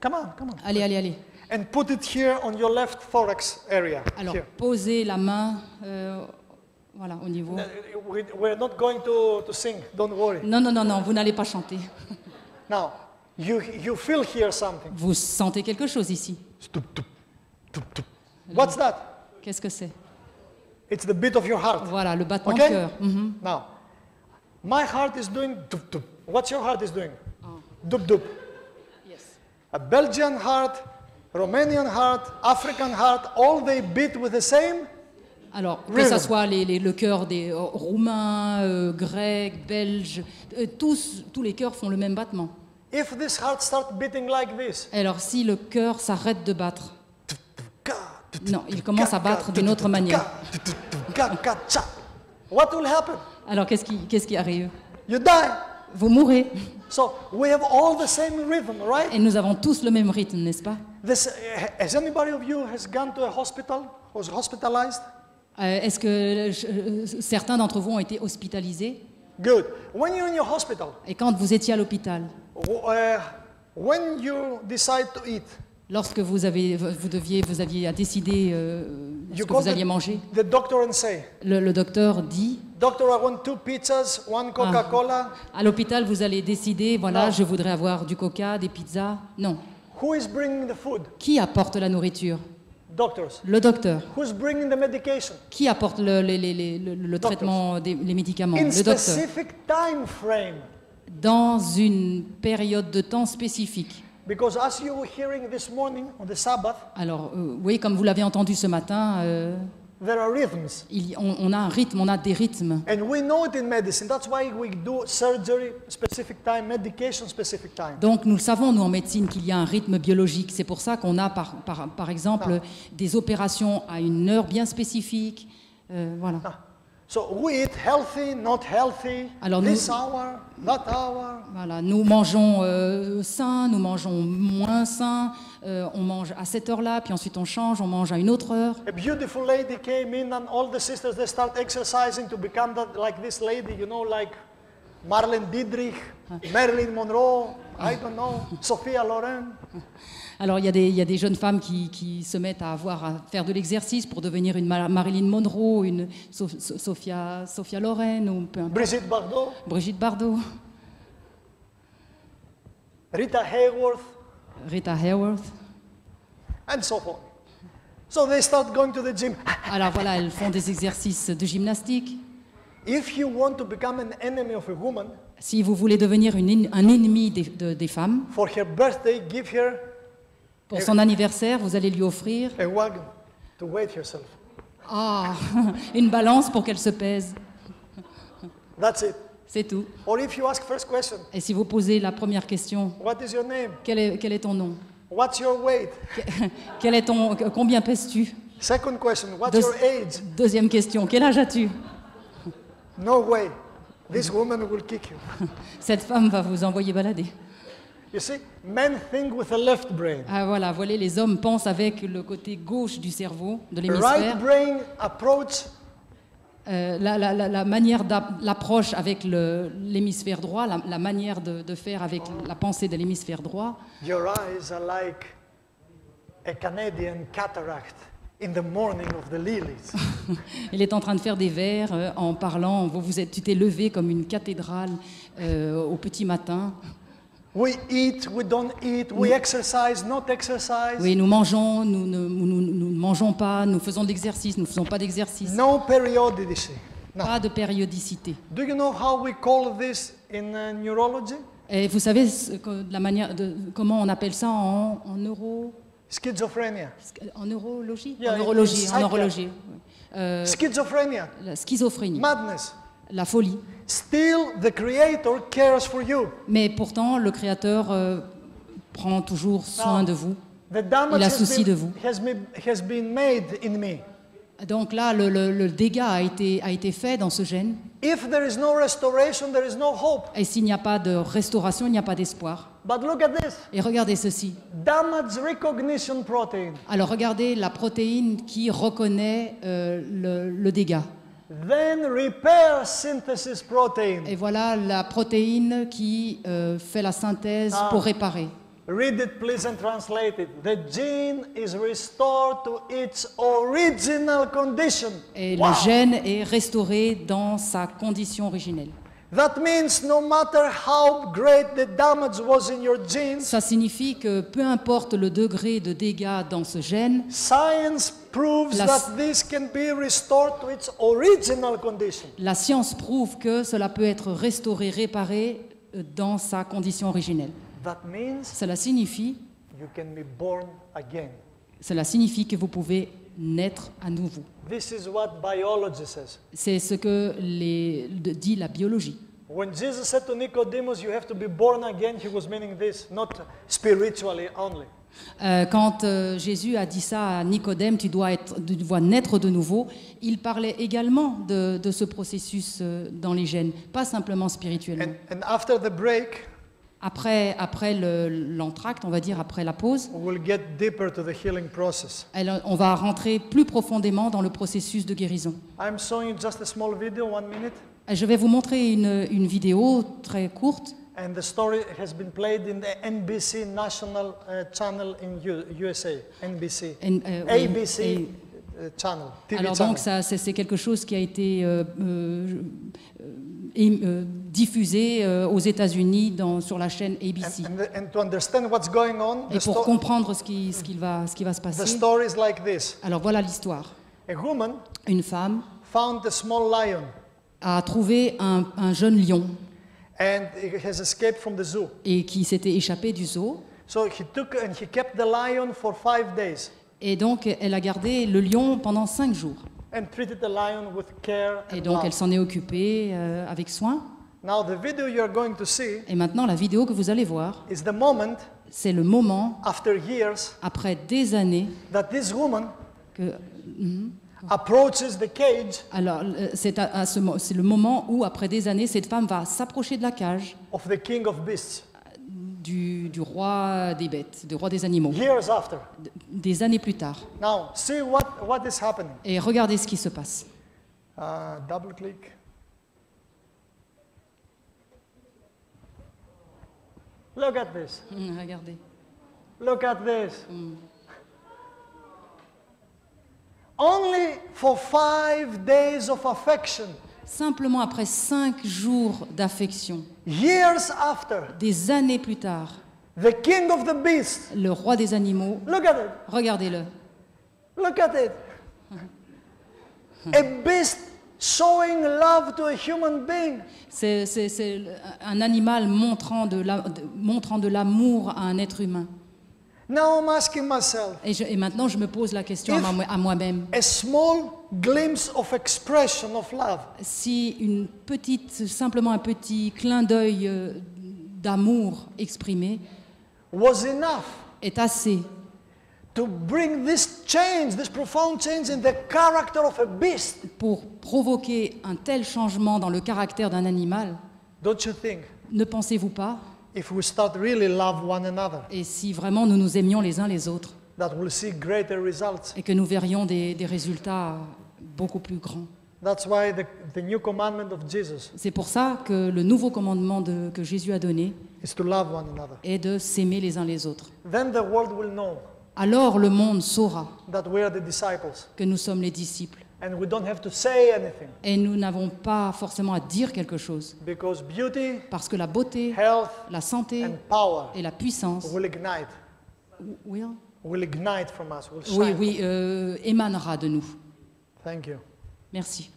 Come on. Allez. And put it here on your left thorax area. Alors Here. posez la main voilà, au niveau. We're not going to sing, don't worry. Non, vous n'allez pas chanter. Now, you feel here something. Vous sentez quelque chose ici. What's that? Qu'est-ce que c'est? It's the beat of your heart. Voilà, le battement Okay? de cœur. Mhm. Now, my heart is doing dup dup. What's your heart is doing? Dup dup. A Belgian heart, Romanian heart, African heart, all they beat with the same. Alors, que Rhythm. ce soit le cœur des Roumains, Grecs, Belges, tous les cœurs font le même battement. If this heart starts beating like this, Alors, si le cœur s'arrête de battre, non, il commence à battre d'une autre manière. what will happen? Alors, qu'est-ce qui arrive? You die. Vous mourrez. So we have all the same rhythm, right? Et nous avons tous le même rythme, n'est-ce pas? Has anybody of you has gone to a hospital, was hospitalized? Est-ce que certains d'entre vous ont été hospitalisés? Good. When you're in your hospital, Et quand vous étiez à l'hôpital, when you decide to eat, Lorsque vous aviez à décider ce You que call vous alliez manger, the doctor and say, le docteur dit, Doctor, I want 2 pizzas, 1 Coca-Cola. à l'hôpital, vous allez décider, voilà, Non. je voudrais avoir du coca, des pizzas. Non. Who is bringing the food? Qui apporte la nourriture? Doctors. Le docteur. Who's bringing the medication? Qui apporte le traitement, les médicaments? In Le docteur. specific time frame. Dans une période de temps spécifique. Because as you were hearing this morning on the Sabbath, Alors, oui, comme vous l'avez entendu ce matin, there are rhythms. on a un rythme, on a des rythmes. And we know it in medicine. That's why we do surgery, specific time, medication, specific time. Donc, nous le savons, nous, en médecine, qu'il y a un rythme biologique. C'est pour ça qu'on a, par exemple, des opérations à une heure bien spécifique. Voilà. So we eat healthy, not healthy, Alors this nous- hour, that hour. Voilà, nous mangeons sain, nous mangeons moins sain, on mange à cette heure-là, puis ensuite on change, on mange à une autre heure. A beautiful lady came in and all the sisters, they start exercising to become like this lady, you know, like Marlene Dietrich, Marilyn Monroe, I don't know, Sophia Loren. Alors il y a des jeunes femmes qui se mettent à faire de l'exercice pour devenir une Marilyn Monroe, une Sophia Loren, ou peu importe, Brigitte Bardot, Brigitte Bardot, Rita Hayworth, Rita Hayworth. and so forth. So they start going to the gym. Alors voilà, elles font des exercices de gymnastique. If you want to become an enemy of a woman, Si vous voulez devenir un ennemi des femmes, for her birthday, give her pour son anniversaire, vous allez lui offrir a wagon to weigh herself. une balance pour qu'elle se pèse. That's it. C'est tout. Or if you ask first question, Et si vous posez la première question, what is your name? quel est ton nom? What's your weight? Combien pèses-tu? Second question, what's Deux- your age? Deuxième question, quel âge as-tu? No way. This woman will kick you. Cette femme va vous envoyer balader. You see, men think with the left brain. Ah voilà, voilà, les hommes pensent avec le côté gauche du cerveau, de The l'hémisphère. right brain approach La manière l'approche avec l'hémisphère droit, la manière de faire avec la pensée de l'hémisphère droit. your eyes are like a Canadian cataract in the morning of the lilies. Il est en train de faire des vers en parlant. Tu t'es levé comme une cathédrale au petit matin. We eat, we don't eat, we exercise, not exercise. Oui, nous mangeons, nous ne mangeons pas, nous faisons de l'exercice, nous ne faisons pas d'exercice. No periodicity. No. Pas de périodicité. Do you know how we call this in neurology? Et vous savez comment on appelle ça en Schizophrenia. neurologie? Yeah, En neurologie, in en neurologie. Oui. Schizophrenia. La schizophrénie, Madness. la folie. Still, the Creator cares for you. Mais pourtant, le Créateur prend toujours soin de vous. The damage Il a souci de vous. has been made in me. Donc là, le dégât a été fait dans ce gène. If there is no restoration, there is no hope. Et s'il n'y a pas de restauration, il n'y a pas d'espoir. But look at this. Et regardez ceci. Damage recognition protein. Alors regardez la protéine qui reconnaît le dégât. Then repair synthesis protein. Et voilà la protéine qui fait la synthèse pour réparer. Read it, please, and translate it. The gene is restored to its original condition. Et Wow. le gène est restauré dans sa condition originelle. That means no matter how great the damage was in your genes, Ça signifie que peu importe le degré de dégâts dans ce gène, science proves La- that this can be restored to its original condition. la science prouve que cela peut être restauré, réparé dans sa condition originelle. That means Cela signifie Cela signifie que vous pouvez naître à nouveau. This is what biology says. C'est ce que dit la biologie. When Jesus said to Nicodemus, you have to be born again, he was meaning this, not spiritually only. Quand Jésus a dit ça à Nicodème, tu dois naître de nouveau, il parlait également de ce processus dans les gènes, pas simplement spirituellement. And after the break, Après l'entracte, on va dire après la pause, we'll get deeper to the healing process. on va rentrer plus profondément dans le processus de guérison. I'm showing you just a small video, 1 minute. Je vais vous montrer une vidéo très courte. And the story has been played in the NBC national channel in USA. NBC. ABC channel. TV Alors channel. donc c'est quelque chose qui a été diffusé aux États-Unis sur la chaîne ABC. And to understand what's going on, Et pour comprendre ce qui va se the passer, story is like this. alors voilà l'histoire. A woman Une femme found a small lion a trouvé un jeune lion and it has escaped from the zoo. et qui s'était échappé du zoo. So he took and he kept the lion for 5 days Et donc elle a gardé le lion pendant 5 jours. and treated the lion with care Et and donc elle love. s'en est occupée avec soin. Now the video you are going to see Et maintenant la vidéo que vous allez voir, is the moment c'est le moment, after years après des années, that this woman que... approaches the cage Alors, c'est le moment où, après des années, cette femme va s'approcher de la cage of the king of beasts. du roi des bêtes, du roi des animaux, Years after. des années plus tard. Now, see what is happening. Et regardez ce qui se passe. Double click. Look at this. Regardez. Look at this. Only for 5 days of affection, Simplement après 5 jours d'affection, years after, des années plus tard, the king of the beasts, le roi des animaux, look at it, regardez-le, look at it. A beast showing love to a human being. c'est un animal montrant de l'amour à un être humain. Now I'm asking myself, Et maintenant, je me pose la question à moi-même. a small glimpse of expression of love Si simplement un petit clin d'œil d'amour exprimé was enough est assez to bring this change, this profound change in the character of a beast, pour provoquer un tel changement dans le caractère d'un animal, don't you think? ne pensez-vous pas? If we start really love one another, Et si vraiment nous nous aimions les uns les autres that we'll see greater results. et que nous verrions des résultats beaucoup plus grands. That's why the new commandment of Jesus C'est pour ça que le nouveau commandement que Jésus a donné is to love one another. est de s'aimer les uns les autres. Then the world will know Alors le monde saura that we are the disciples que nous sommes les disciples. and we don't have to say anything Et nous n'avons pas forcément à dire quelque chose. because beauty, Parce que la beauté, health, la santé and power et la puissance will ignite. oui, Will ignite from us, will shine. émanera de nous. Thank you. Merci.